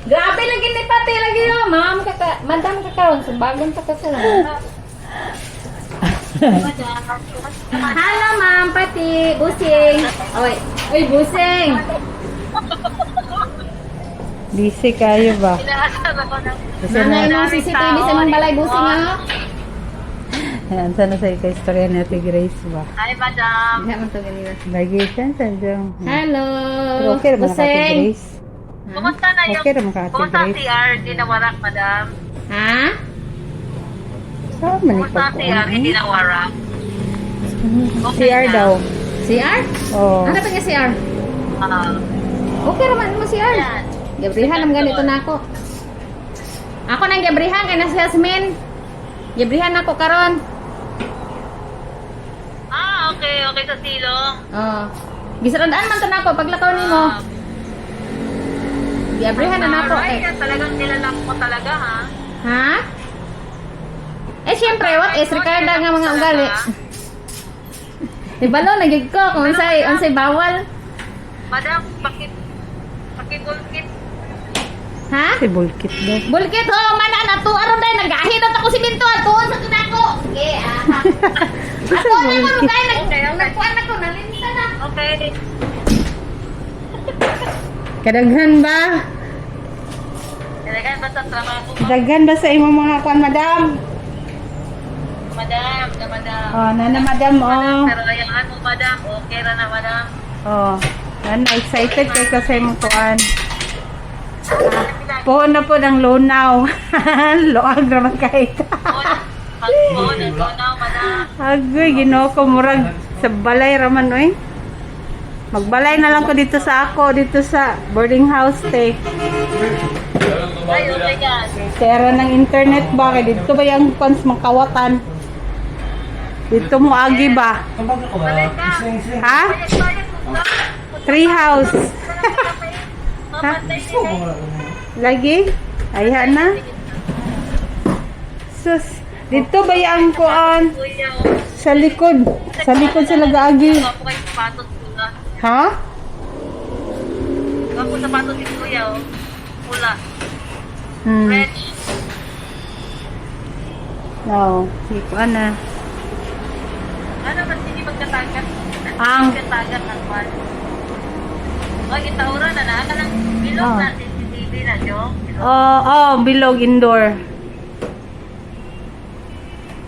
Grabe lagi ni pati lagi yo, ma'am. Madam ka karon sa bagong pagkasala. Hello, ma'am. Pati busing. Oy, busing. Busy kayo ba? Inaasar ako ng... Nanay mo CCTV sa mong balay busing ha. Ayan, sana sa ika-istorya ni Ate Grace ba? Hi, madam. Diha man to ganina. Lagi siya, sandyang. Hello. Pero okay naman ka Ate Busing. Grace. Kumusta na yung... Okay naman ka Ate Kumusta ang Grace. CR? Di nawarak, madam. Ha? Saan man Kumusta ang CR? Hindi ipagkuhan? nawarak. CR daw. CR? Oh. Ano pa nga CR? Okay naman mo CR. Yan. Gabrihan naman ganito na ako. Ako nang gabrihan kay na si Yasmin. Gabrihan ako karon. okay sa silong. Oh. Gisarandaan man to nako paglakaw nimo. Giabrihan na nato Alright, eh. talagang nilalak mo talaga, ha? Ha? Eh syempre, what is Ricarda nga mga ugali. Ibalo nagig ko kung unsay bawal. Madam, pakibulkit. Ha? Si bulkit daw. Bulkit ho, mana na to aron dai nagahid ako siminto atuon sa tunako. Sige, ah. Atuon na ko kay nagkuan na ko nalinta na. Okay. Kadaghan ba? Talagang basta trabaho mo. Daghan ba sa imong mga kwan, madam? Madam, na madam. Oh, nana madam, oh. Pero ayaan mo, madam. Okay ra na, madam. Oh. Nana, excited kay ko sa imong kwan. Po na po ng lunaw. Loag naman kahit. Pag-phone, ikaw, madam. Agoy, ginoo ko murag sa balay raman, oy. Magbalay na lang ko dito sa boarding house, te. Ay, okay yan. Kaya ng internet ba? Kaya dito ba yung cons makawatan? Dito mo agi ba? Balik ka. Ha? Bayad mo. Tree house. Mapantay sila. Lagi? Ayan na. Sus. Dito ba yung kuan? Kuya, Sa likod. Sa likod sila gaagi. Ako kay sapatos ko na. Ha? Ako sapatos si kuya, oh. Pula. Hmm. Fresh. No. Si kuan na. Ano ba hindi magkatagat? Ang. Magkatagat ng kwan. O, itaura na na. Lang bilog Oh. na CCTV na, Jo. Bilog indoor.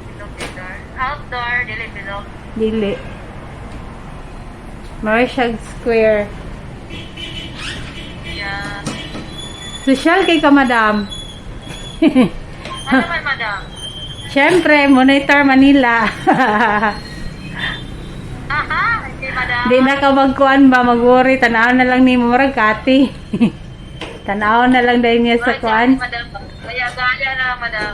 Bilog indoor. Outdoor, dili bilog. Dili. Marshall Square. Yeah. Social kay ka, madam. Ano man, madam? Siyempre, Monitor Manila. Aha, hindi, madam. Di na ka magkuan ba, mag-worry. Tanaw na lang ni Murag Kati. Tanaw na lang dahil niya sa Ay, kuan. madam. Kaya gaya na, madam.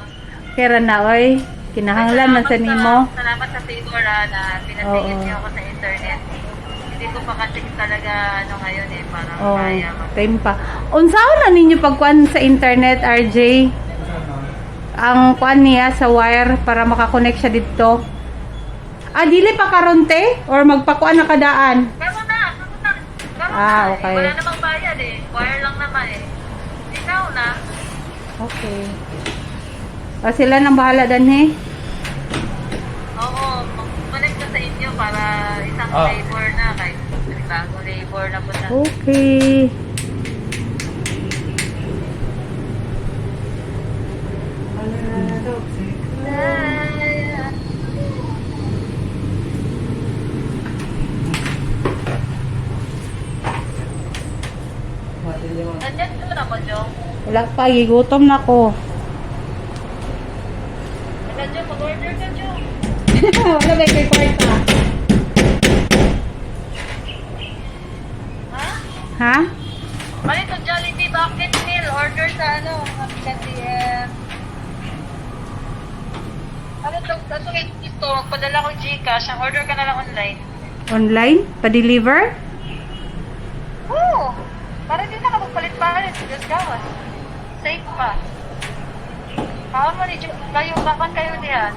Kaya na, oy. Kinahanglan man sa nimo. Salamat sa favor, na pinatigil niyo ako sa internet. Hindi ko pa kasi talaga, ngayon parang Oh, kaya time pa. Unsaon na ninyo pagkuan sa internet, RJ? Ang kuan niya sa wire para makakonect siya dito. Dili pa karonte or magpakuan na kadaan. Karoon na. Okay. Wala namang bayad wire lang naman Ikaw na. Okay. Sila nang bahala danhe. Oo, mag-connect ko sa inyo para isang labor na kahit bagong labor na po na. Okay. Nandiyan ko na mo, Jo. Wala pa, gigutom na ko. Jo, mag-order ka, Jo. Wala ba kay kwarta? Ha? Ha? Malito, Jollibee Bucket Meal. Order sa kasi ano to, ito, magpadala ko Gcash. Ang order ka na lang online. Online? Pa-deliver? Oo. Para di na ka magpalit-palit. Diyos gawas. Safe pa. Kawan mo ni Jo. Kapan kayo diyan?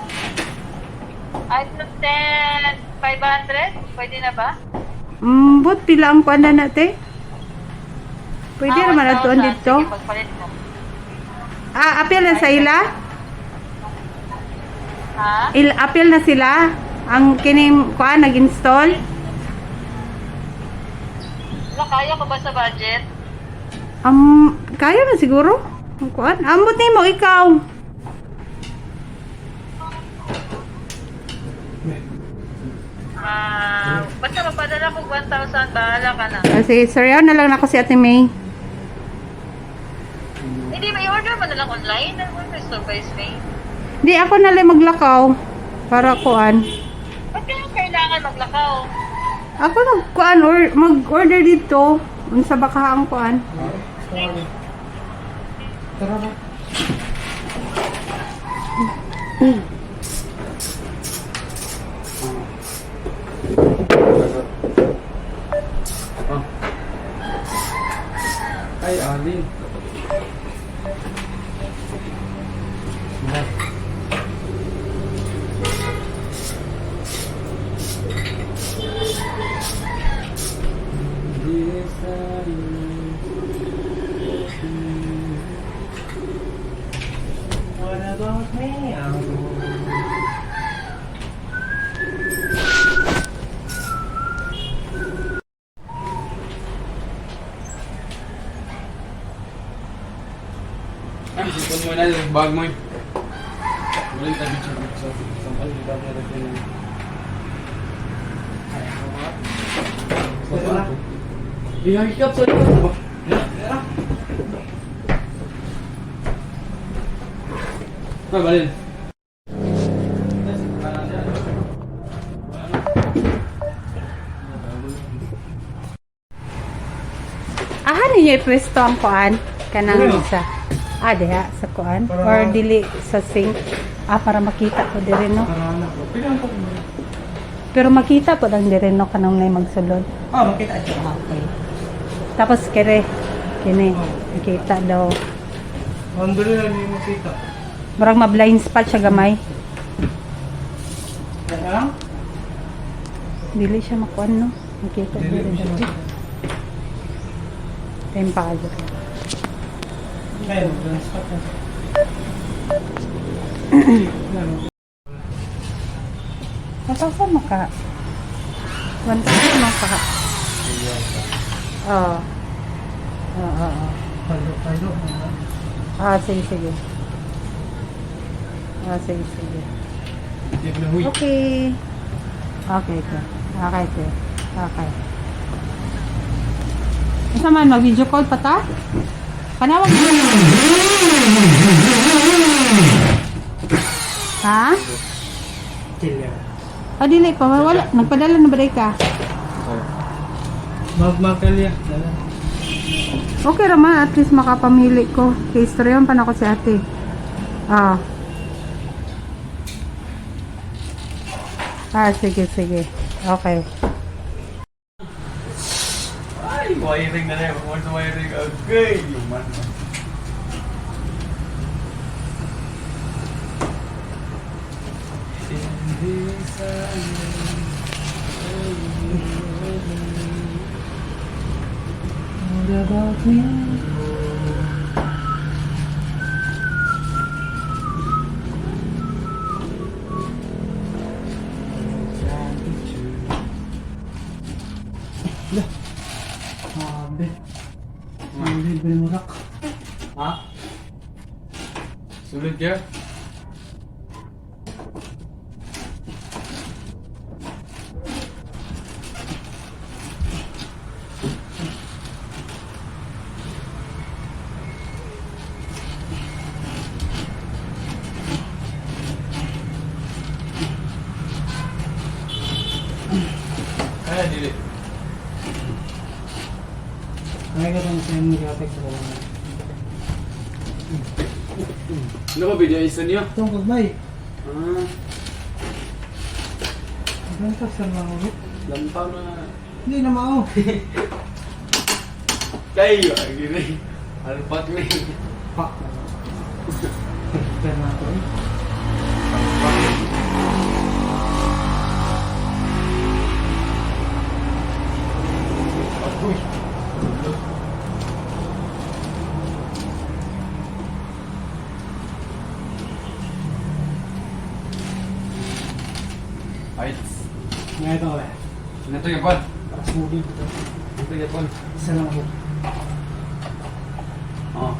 Item 10, 500? Pwede na ba? But pila ang kuan na natin? Pwede naman na tuon 1,000. dito. Sige, pagpalit mo. Appeal na sa ila? Ha? Appeal na sila? Ang kining kuan nag-install? Wala, kaya ko ba sa budget? Kaya na siguro. Ang kuan. Ambot nimo ikaw. Basta magpadala ko 1,000, bahala ka na. Sige, sorry na lang ako si Ate May. Hindi, may order mo na lang online. Ano mo surprise me? Di ako na lang maglakaw. Para kuan. Ba't kaya kailangan maglakaw? Ako na kuan or mag-order dito. Unsa ba ka ang kuan? bag mo eh. Wala yung tabi siya sa sampal. Di ba niya rin ihagikap sa ito. Balin. Ahan niyo i-presto ang kuan kanang isa. Diha sa kuan or dili sa sink. Para makita ko diri no. Pero makita po lang diri no kanang nay magsulod. Makita siya. Okay. Tapos kini makita daw. Andun na hindi mo kita. Murag ma-blind spot siya gamay. Kaya? Dili siya makuan no. Makita diri daw. Tempado. Kaya mag-transport na. Matasa maka. Wanta maka. Oo. Palo. Sige. Sige. Hindi ko na huy. Okay. Okay. Okay. Asa man mag-video call pa ta? Panawag mo. Ha? Killer. Dili pa. Wala. Nagpadala na ba day ka? Magmakalya. Okay raman. At least makapamili ko. Kay istoryahan pa na ako si ate. Sige. Okay. Ay, wiring na rin. Once wiring, okay. Yung man. What about me? Sabi binulak. Ha? Sulit ka? Kaya dili. Kaya ka lang sa'yo mo gatek sa kawan. Ano ba video isa niyo? Itong kagbay. Ah, Gantak sa mga ulit. lampaw na. Hindi na mao. Kayo, gini. Alpat ni. Pak. Kaya na ito eh. Uy. Ay, Ngayon ito ulit. nato yung pod. Para smoothie. Nato yung pod. Isa lang ako. Oh.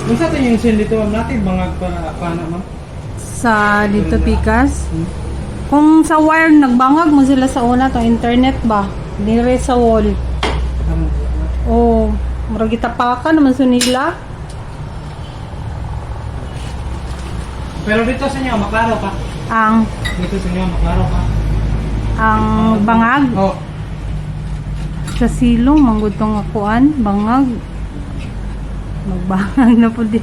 Kung sa ito yung sin dito ma'am natin, bangag para paano ma'am? Sa dito pikas. Kung sa wire nagbangag mo sila sa una to internet ba? Dire sa wall. Murag itapakan naman sa nila. Pero dito sa inyo, maklaro pa. Ang Dito sa inyo, maklaro pa. bangag Oh. sa silong manggod tong akuan, bangag. Magbangag na po di.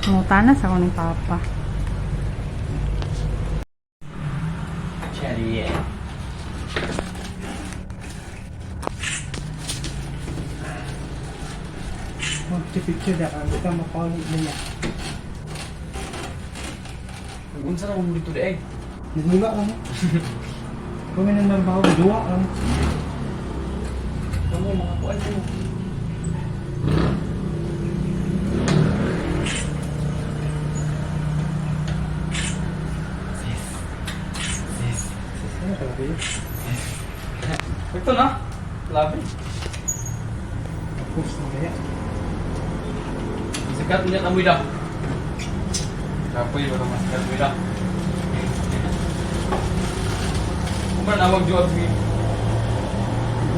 Mutanas ako ni Papa. Cherry, yeah. Picture na kan kita mapawid niya. Unsa na mo dito di Nagmula lang. Kung may nang bawa, duwa lang. mo, mga kuan mo. Ano talaga yun? Ito na. Labi. Tapos na kaya. Sikat niya kamoy dah. Kapoy baru mas sikat mo dah. Kumar na mag-job sige.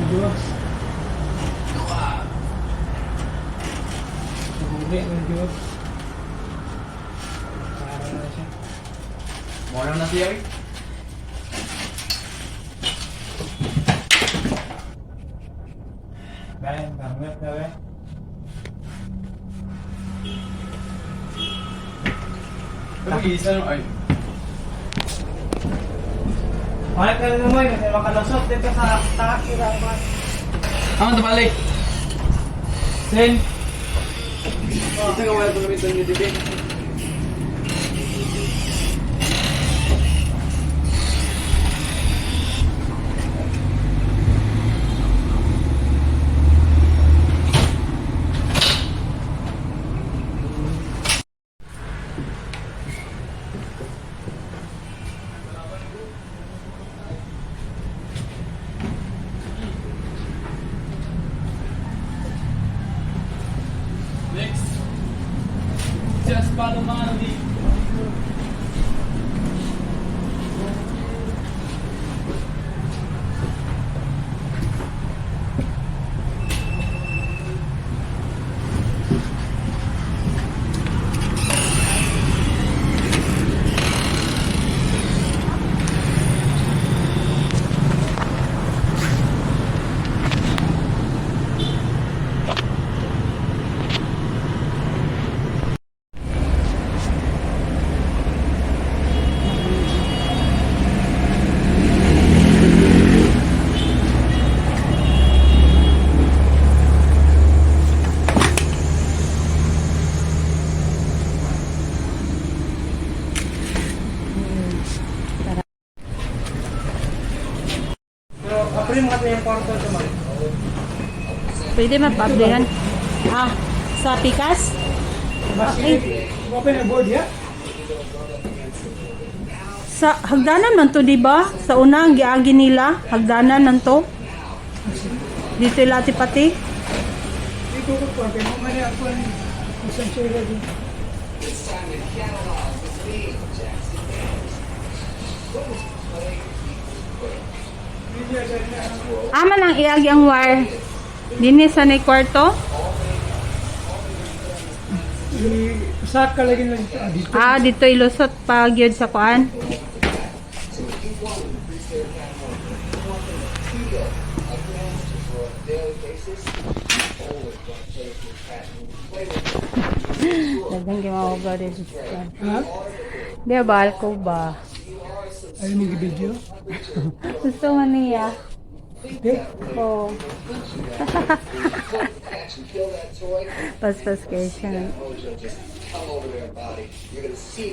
Diyos. Nahuli ng Diyos. Para na siya. Mo na siya. Bayan, banget na ba? Pero isa no ay. Balik ka rin naman, kasi makalusot dito sa taas nila. Aman balik. Sen. Isa ka wala tulad ito ni Dede. Next. Just follow Mandy. Pero apre mo kasi yung kwarto sa mga. Pwede mapabdihan. Ah, sa Pikas? Okay. Open na board ya? Sa hagdanan man to, di ba? Sa una ang giagi nila, hagdanan man to. Dito lati pati. Ito ko po, kaya mo mali ako ang isang sila din. Ama lang iagi ang wire. Dini sa nay kwarto. Usak ka lagi lang dito. Ah, dito ilusot pa gyud sa kuan. Dagang gimawa din sa kuan. Ha? Di ba ko ba? Ay mo video. Gusto man niya. Okay. Oh. Pas-pas kayo siya.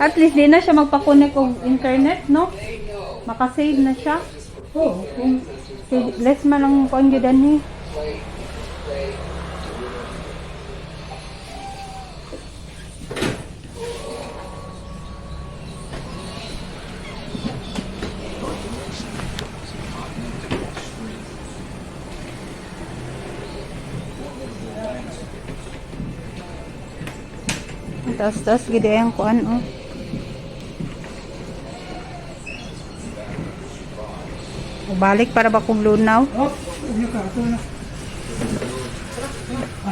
At least di na siya magpakunik og internet, no? Makasave na siya. Oh, kung Less man lang kuan gyud ani. Tas gid ang kuan oh. Balik para ba kong lunaw? oh, ano ka ito na.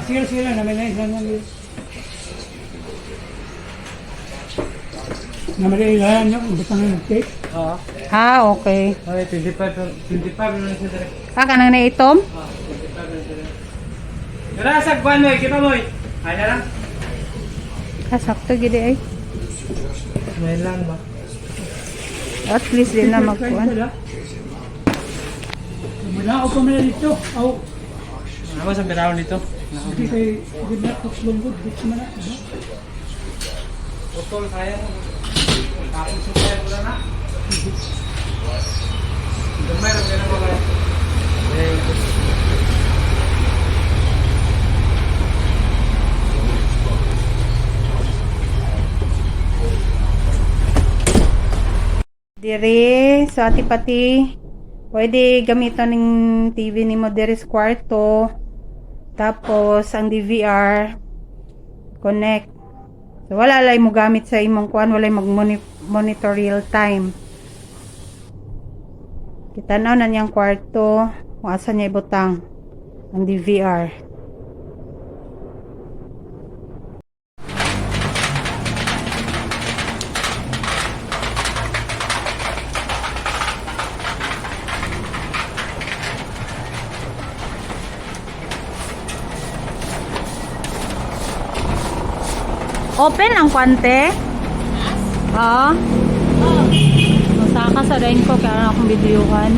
Sila namin na isang namin. Naman na ilahan niyo, butang na nag-take. Oo. Ah, okay. Ay 25 na siya dire. Ah, kanang na itom? 25 na siya dire. Dara sa kuan mo, kita mo. Ay na lang. Ah, sakto gid ay. May lang ba? At least din na magkuan. Mula ako pa dito. Aw, Ano ba sa pinahon dito? hindi kay good na lungkot dito man na. Utol kaya. Tapos sa kaya wala na. Gamay ra na ba? Diri, sa ati pati, pwede gamiton ng TV ni mo diri sa kwarto. Tapos, ang DVR, connect. So, wala lay mo gamit sa imong kuan, wala mag-monitor real time. Kitanaw na niyang kwarto, kung asa niya ibutang ang DVR. Open ang kwante? Oo. Masaka sa rin ko kaya akong videohan.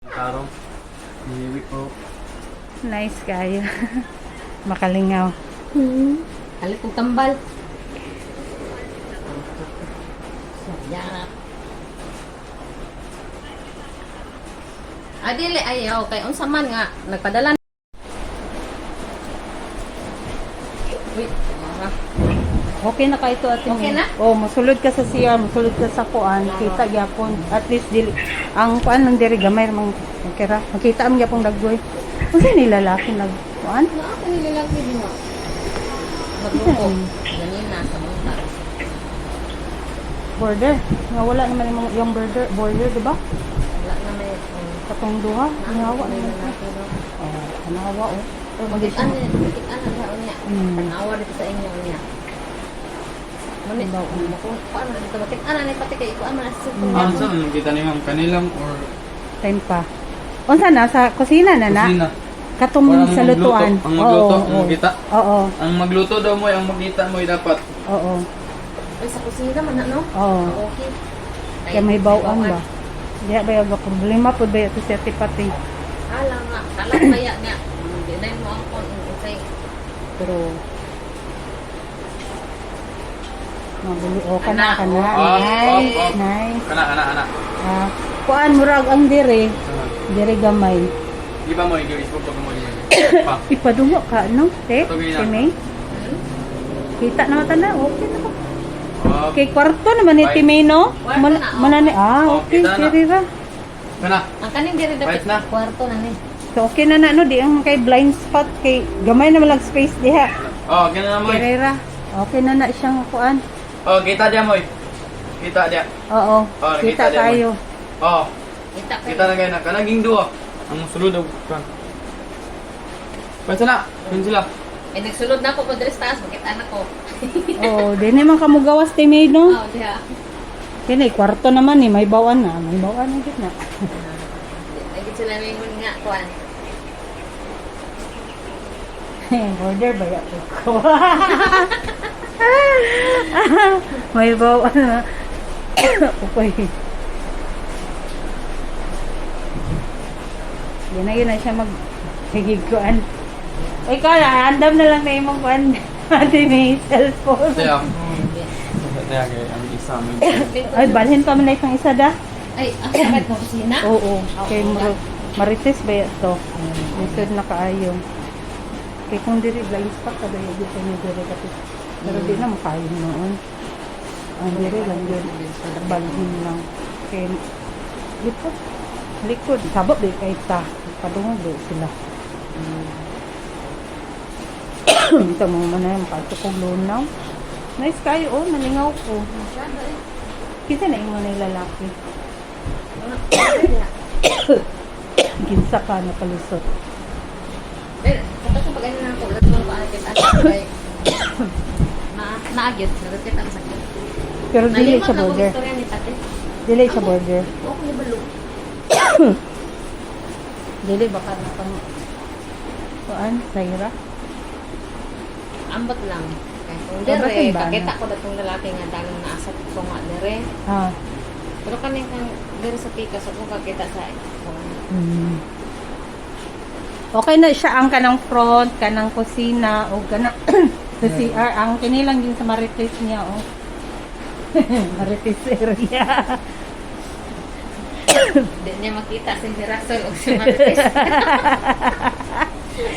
Taro. Niwi ko. Nice guy. Makalingaw. Halit kong tambal. Sarap. Adili ayaw kay unsa man nga nagpadala. Wait, Okay na ka ito at Okay na? Oh, musulod ka sa CR, musulod ka sa kuan, kita gyapon. At least dili ang kuan ng diri gamay mang kira. Makita am gyapon daggoy. Unsa ni lalaki nag kuan? na ako nilalaki din mo. Magluko. Ganina sa mga Border. Nga wala naman yung border, di ba? wala na may Katong duha, nawa na. lalaki do. Oh, nawa oh. Magitan na niya. Mm. Nawa dito sa inyo niya. Manit daw kung paano dito bakit ana ni pati kay iko man sa Ah, saan kita ni ma'am? Kanilang or Time pa. Unsa na sa kusina na na? kusina? Katong Parang sa magluto. lutuan. Ang magluto, ang Oo. magkita. Oo. Ang magluto daw mo, ang magkita mo dapat. Oo. ay sa kusina man no? Oo. Okay. Kaya may bawang ba? Diya ba yung problema po ba ito sa tipati? Ala nga, kalat kaya niya. Dinay mo ang kon say. Pero mabuli o kana Ana, kana. oh. Nice, Oh. nice. Kana. Ah, kuan murag ang dire. Dire gamay. Di ba mo yung Facebook pag mo yun? Pa. Ipadungo ka no? Te? Ito, ganyan. Si May? Kita naman tanda. Okay na ko. Oh, Kay kwarto naman ni Bye. Timay no? Kwarto na, oh. Manani. Ah, Oh, okay. kita na. Dire ra. kana. Ang kaning diri dapat Right na. kwarto na ni. So okay na no? Di ang kay blind spot. Kay gamay naman lang space diha. Oh, gina na mo. Dire ra. Okay na na siyang kuan. Oh, kita dia mo. Kita dia. Oo. Oh, Kita nakita din mo. tayo. Oh, Kita kita na kayo na. Kanaging duwa. Ang sulod daw. Kan. Pwede na. Yun sila. Eh nagsulod na ako ko diri sa taas bakit anak ko. Oh, di naman kamugawas Timay no? Oh, diha. Kini kwarto naman ni may bawan na, may bawan na gid na. Ay sila may nga kuan. Border ba ya ko? May bawan na. Okay. Yun na siya mag higiguan. Ay kala, handam na lang na imong kuan. Ate may cellphone. Kaya. Kaya kaya ang isa mo. Ay, balhin pa man na isang isa da. Ay, ang sakit ng kusina. Oo. Kay Marites ba ya to? Lisod na kaayo. Kay kung diri galis pa kada yung dito ni diri kasi. Pero di na makayo noon. Ang diri lang yun. Balhin lang. Kay likod. Likod. Sabot di kay ta. Padungog di sila. Dito mo man na yung pagtukog lunaw. Nice kayo, oh, nalingaw ko. Kita na yung mga lalaki. Kinsa ka na palusot. Pero, kapag sa pag-ano na ako, ulat mo ba kita ay naagit, nagkita ang sakit. Pero dili siya Nalimot na ko border. istorya ni tate. Dili siya border. Okay, balo. Dili baka na pang... Kuan, Zaira? Ambot lang. Kaya kung Ambot dire, ang bana. kakita ko na itong lalaki nga dalang naasat ko nga dire. Ah. Pero kaning kang dire sa pika, so kung kakita sa Hmm. Okay na siya ang kanang front, kanang kusina, o kanang sa CR. Ang kinilang din sa Marites niya, oh. Marites area. Hindi niya makita si Mirasol o si Martes.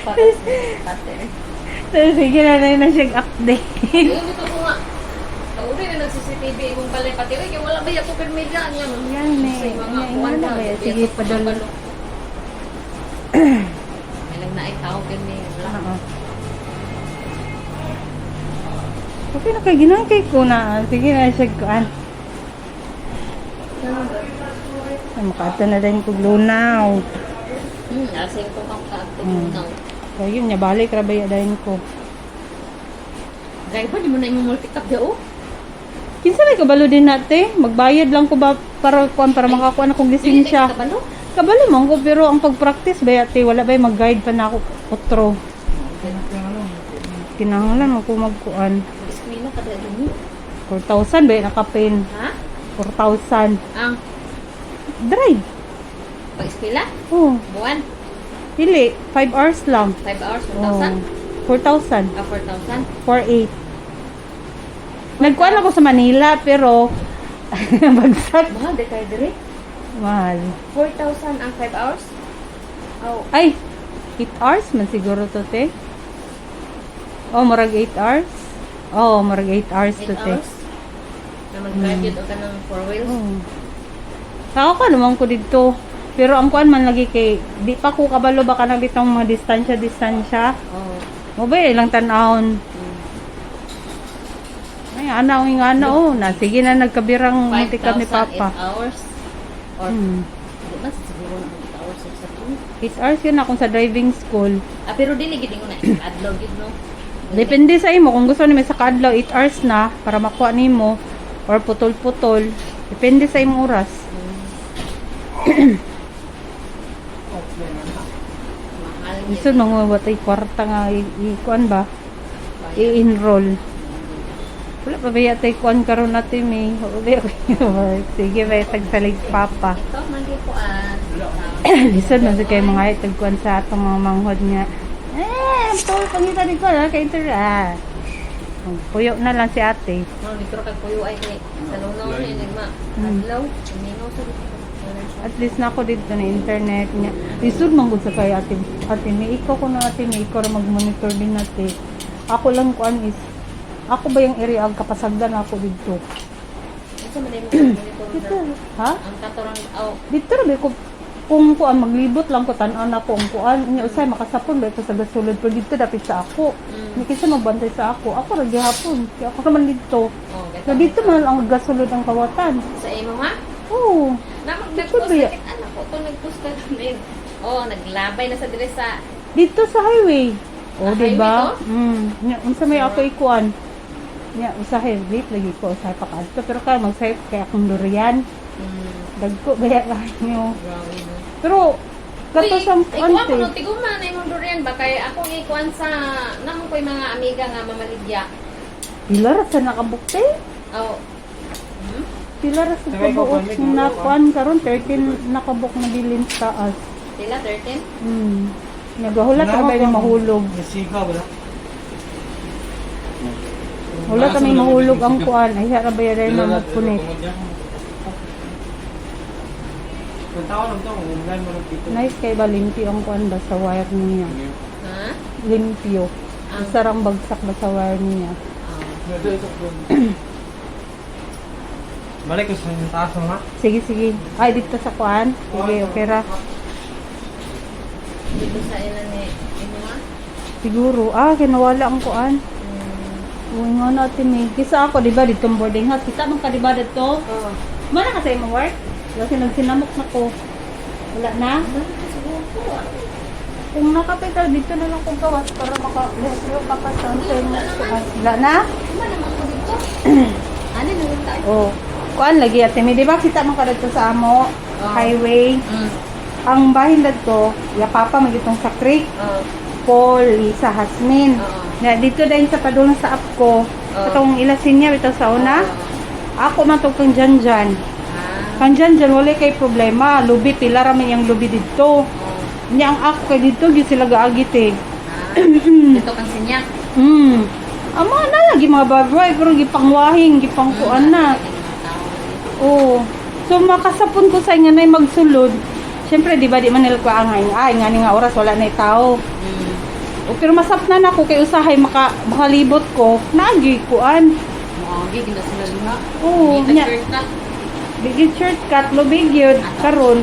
Para sa tate. So, sige na siya update. Yung dito ko nga, kauli na nag-CCTV kung balay pati, kaya wala ba yung permedya niya? Yan eh. Sa mga Yan kuwan na na, ba? Sige, padalo. May lang na ay tao kami. Wala. Oo. Okay na kay ginang kay kuna. Sige na siya kuan. Ay, makata na din kog lunaw. Asing ko kang kaatunaw. So, yun niya, balik rabaya dahil ko. Gaya ba, di mo na yung multi-cup daw? Kinsa may kabalo din natin? Magbayad lang ko ba para kuan para makakuha na kong lisensya. Kabalo? Kabalo man ko pero ang pag-practice ba yate wala ba mag-guide pa na ako otro. Kinahanglan ako magkuan. Eskwela ka dahil 4,000 ba nakapin? Ha? 4,000. Ang Drive. pag-eskwela? Oh, Buwan? dili 5 hours lang. 5 hours? Oh, 1,000? 4,000. 4,000? 4,800. Nagkuan ako sa Manila pero bagsak. Mahal, de kayo dire? Mahal. 4,000 ang 5 hours? Oh, Ay, 8 hours man siguro to te. Oh, marag 8 hours. Oh, marag 8 hours 8 to te. hours? Na mag-drive yun o ka ng 4 wheels? Oh. Ako ka naman ko dito. Pero ang kuan man lagi kay di pa ko kabalo baka na bitong mga distansya. Oh. Mo ba ilang tan-aon. Ay, ana ang ingana oh, na sige na nagkabirang mutikab ni 5,000, Papa. 8 hours? Or, Hmm. di ba siguro na 8 hours sa sakit? 8 hours yun akong sa driving school. Ah, pero dili gid mo na adlaw gid no. Depende sa imo kung gusto nimo sa kadlaw 8 hours na para makuha nimo or putol-putol. Depende sa imong oras. Mahal Gusto mo watay kwarta nga i-kuan ba? I-enroll. Wala pa ba yatay kuan karon natin may. Sige ba tagsalig Papa. Ito man di ko Lisod man sa kay mga itag kuan sa atong mga manghod nga. Tol pangita ni ko kay intera. Puyo na lang si ate. no nitro kag puyo ay ni sa lunaw ni nigma. Hmm. Adlaw, mingaw sa At least na ako dito na internet niya. Lisod man gud sa kay ate. Ate may ikaw ko na ate may ikaw ra mag-monitor din natin. Ako lang kuan is ako ba yung area ang kapasagdan ako dito? Ito man din mo Dito. Ha? ang katorang aw Dito ra ba ko kung kuan maglibot lang ko tan-aw na ko ang kuan nya usay makasapon ba ito sa gasulod pero dito dapit sa ako. Ni kinsa magbantay sa ako. Ako ra gihapon. Kaya ako naman dito. oh So dito man ang gasulod ang kawatan. sa imo ha. Oo. Namag Dito nagpost ba ya? ka anak ko to nagpost ka din. Oh, naglabay na sa dire sa Dito sa highway. O, Ah, di ba? highway Nya unsa may ako ikuan. Nya usahay late lagi ko usahay pa kadto pero kay mag-save kay akong durian. Dagko gaya kayo. grabe no. Pero kato sa ikuan ko ante. no tiguman ay mong durian ba kay ako ikuan sa namon ko'y mga amiga nga mamaligya. Pila ra sa nakabukte? Oh. Pila ra sa kabuok na kuan karon 13 nakabuk na bilin sa taas. Sila 13? Nagahulat ka ba yung mahulog? Nasigaw wala. Wala kami mahulog ang kuan. Ay, hara ba yan na magpunit. Kung tao lang to, online mo lang dito. Nice kay ba limpyo ang kuan ba sa wire niya? Ha? Limpyo. Ang Sarang bagsak ba sa wire niya? Balik ko sa taas mo ha. Sige, sige. Ay, dito sa kuan. Sige, okay ra. dito sa ilan ni imo ha? Siguro. Kinawala ang kuan. Uy nga natin eh. Kisa ako, di ba, dito boarding house. Kita man ka, di ba, dito? Oo. Mana ka sa imong work? Kasi nagsinamok na ko. Wala na? Kung nakapit ka, dito na lang kong gawas para maka-lesyo kapatan sa imong kuan. Wala na? Ano naman tayo? Oh. Kuan lagi ate, di ba kita man ka dito sa amo highway. Ang bahin dito, ya papa magitong sa creek. Paul, Lisa, Hasmin. Na dito dahil sa padulong sa app ko. Katong ilasin niya bitaw sa una. Ako man to kang dyan. Kang dyan, wala kay problema. Lubi, pila raman yung lubi dito. Niya ang ako kay dito, gyud sila gaagit eh. Dito kang sinyak. Amo na lagi mga baboy, pero gipangwahing, gipangkuan na. Oo. So makasapon ko sa nga magsulod. Syempre di ba di man nila ko nga nga oras wala na tao. O pero masap na nako kay usahay makalibot ko, nagi kuan. Moagi gina sila lima. Oo, nya. Bigid shortcut lo bigid karon.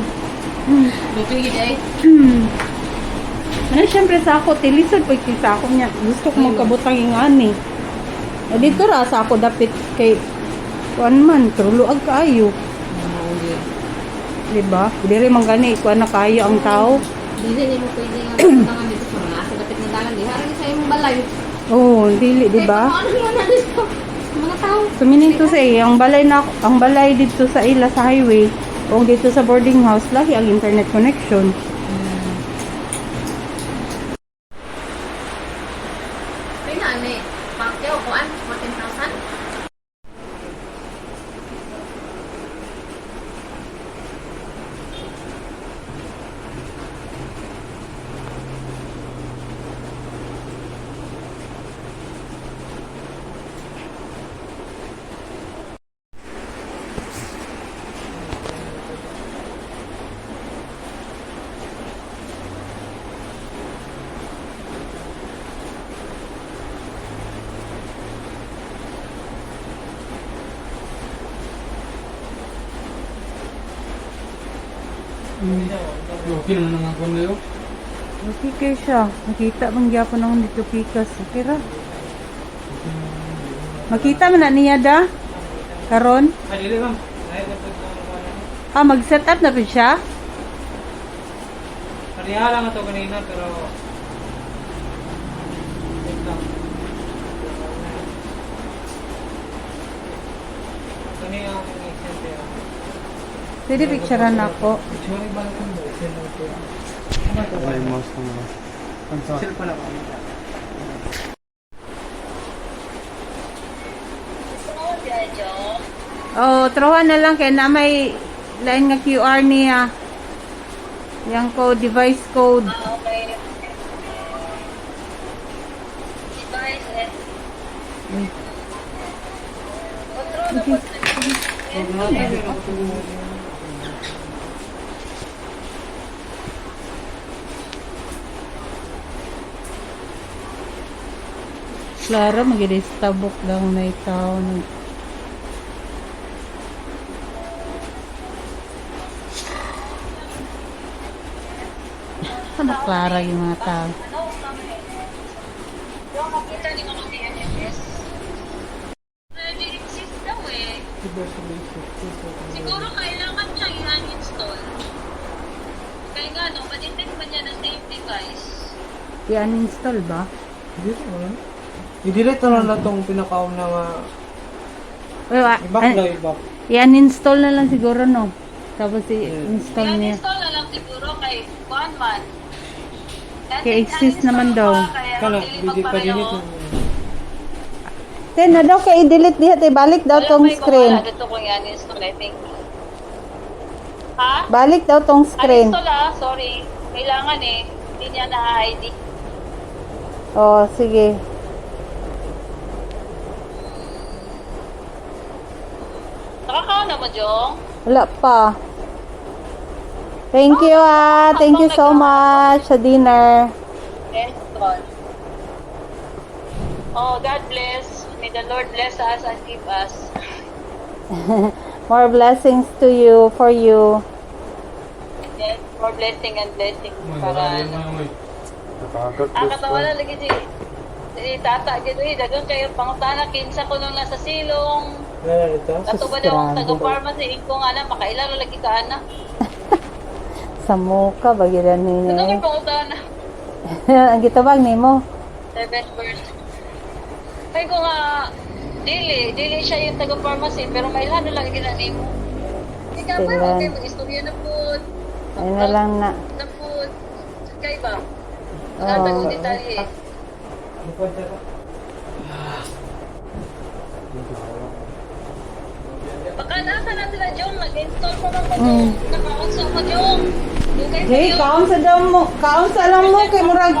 Lupi gid ay. Ano syempre sa ako tilisod pag sa ako niya. Gusto ko magkabutang ingani. O dito ra sa ako dapit kay kuan man truloag kaayo. Diba? Diri man gani kuan na kaayo ang tao. Dili ni mo pwede nga tangan dito sa mga sa dapit ng dalan di harang sa imong balay. Oh, dili di ba? Ano man na dito? Mga tao. Suminito sa ang balay dito sa ila sa highway o dito sa boarding house lahi ang internet connection. Pina ni pakyo kuan 14,000. Okay naman ang ako nyo. Okay kay siya. Nakita bang gyapon ako dito pikas. Okay ra. Makita man na niya da? Karon? Dili ma'am. Ay, dapat na. Mag-set up na pud siya? Kaniya lang ito kanina, pero... Wait lang. Kaniya ang exente. Pwede picturean ako. Ay, mouse na mo. Sila pala ba? Oh, trohan na lang kay na may line nga QR niya. Yang code, device code. Okay. Device and control na po. Clara, mag-i-raise tabok lang na ikaw. Ano Clara yung mga tao? Yung makita ni mga DNS. Ready exist daw eh. Siguro kailangan siya i-uninstall. Kaya nga no, madetect ba niya na same device? I-uninstall ba? Dito wala. I-delete na lang itong pinakaon na i-back na i-back. I-uninstall na lang siguro, no? Tapos i-install niya. I-uninstall na lang siguro kay one man. Kaya exist naman daw. Kana, hindi pa delete. Then, na daw kaya i-delete diha, balik daw tong screen. Wala dito kung i-uninstall, I think. Ha? Balik daw tong screen. Uninstall sorry. Kailangan eh. Hindi niya na-ID. Oh, sige. Nakakaon na mo, Jong? Wala pa. Thank you Thank you so much sa dinner. Yes, God. Oh, God bless. May the Lord bless us and keep us. More blessings to you, for you. Yes, more blessing and blessing. May Para baril na mo. Katawa na lagi si tata gito dagang kayo pangutana kinsa ko nung nasa silong. Ato ba daw ang taga-pharmacy ko nga na makailan lagi ka ana. Sa muka bagilan Ano niya. kay pangutana? Ang gitawag nimo. 7 verse. Kaya ko nga dili siya yung taga-pharmacy pero mailan na lagi na nimo. Ikaw ba Sila. okay mag-istorya na po. Ay na lang na. Na po. Kay ba? Oo. Nagtago detalye. Baka nasa na sila Jong, nag-install pa lang ko Jong. Naka-on sa mo Jong. Dugay pa Hey, yun. kaon sa daw mo. Kaon sa lang mo kay murag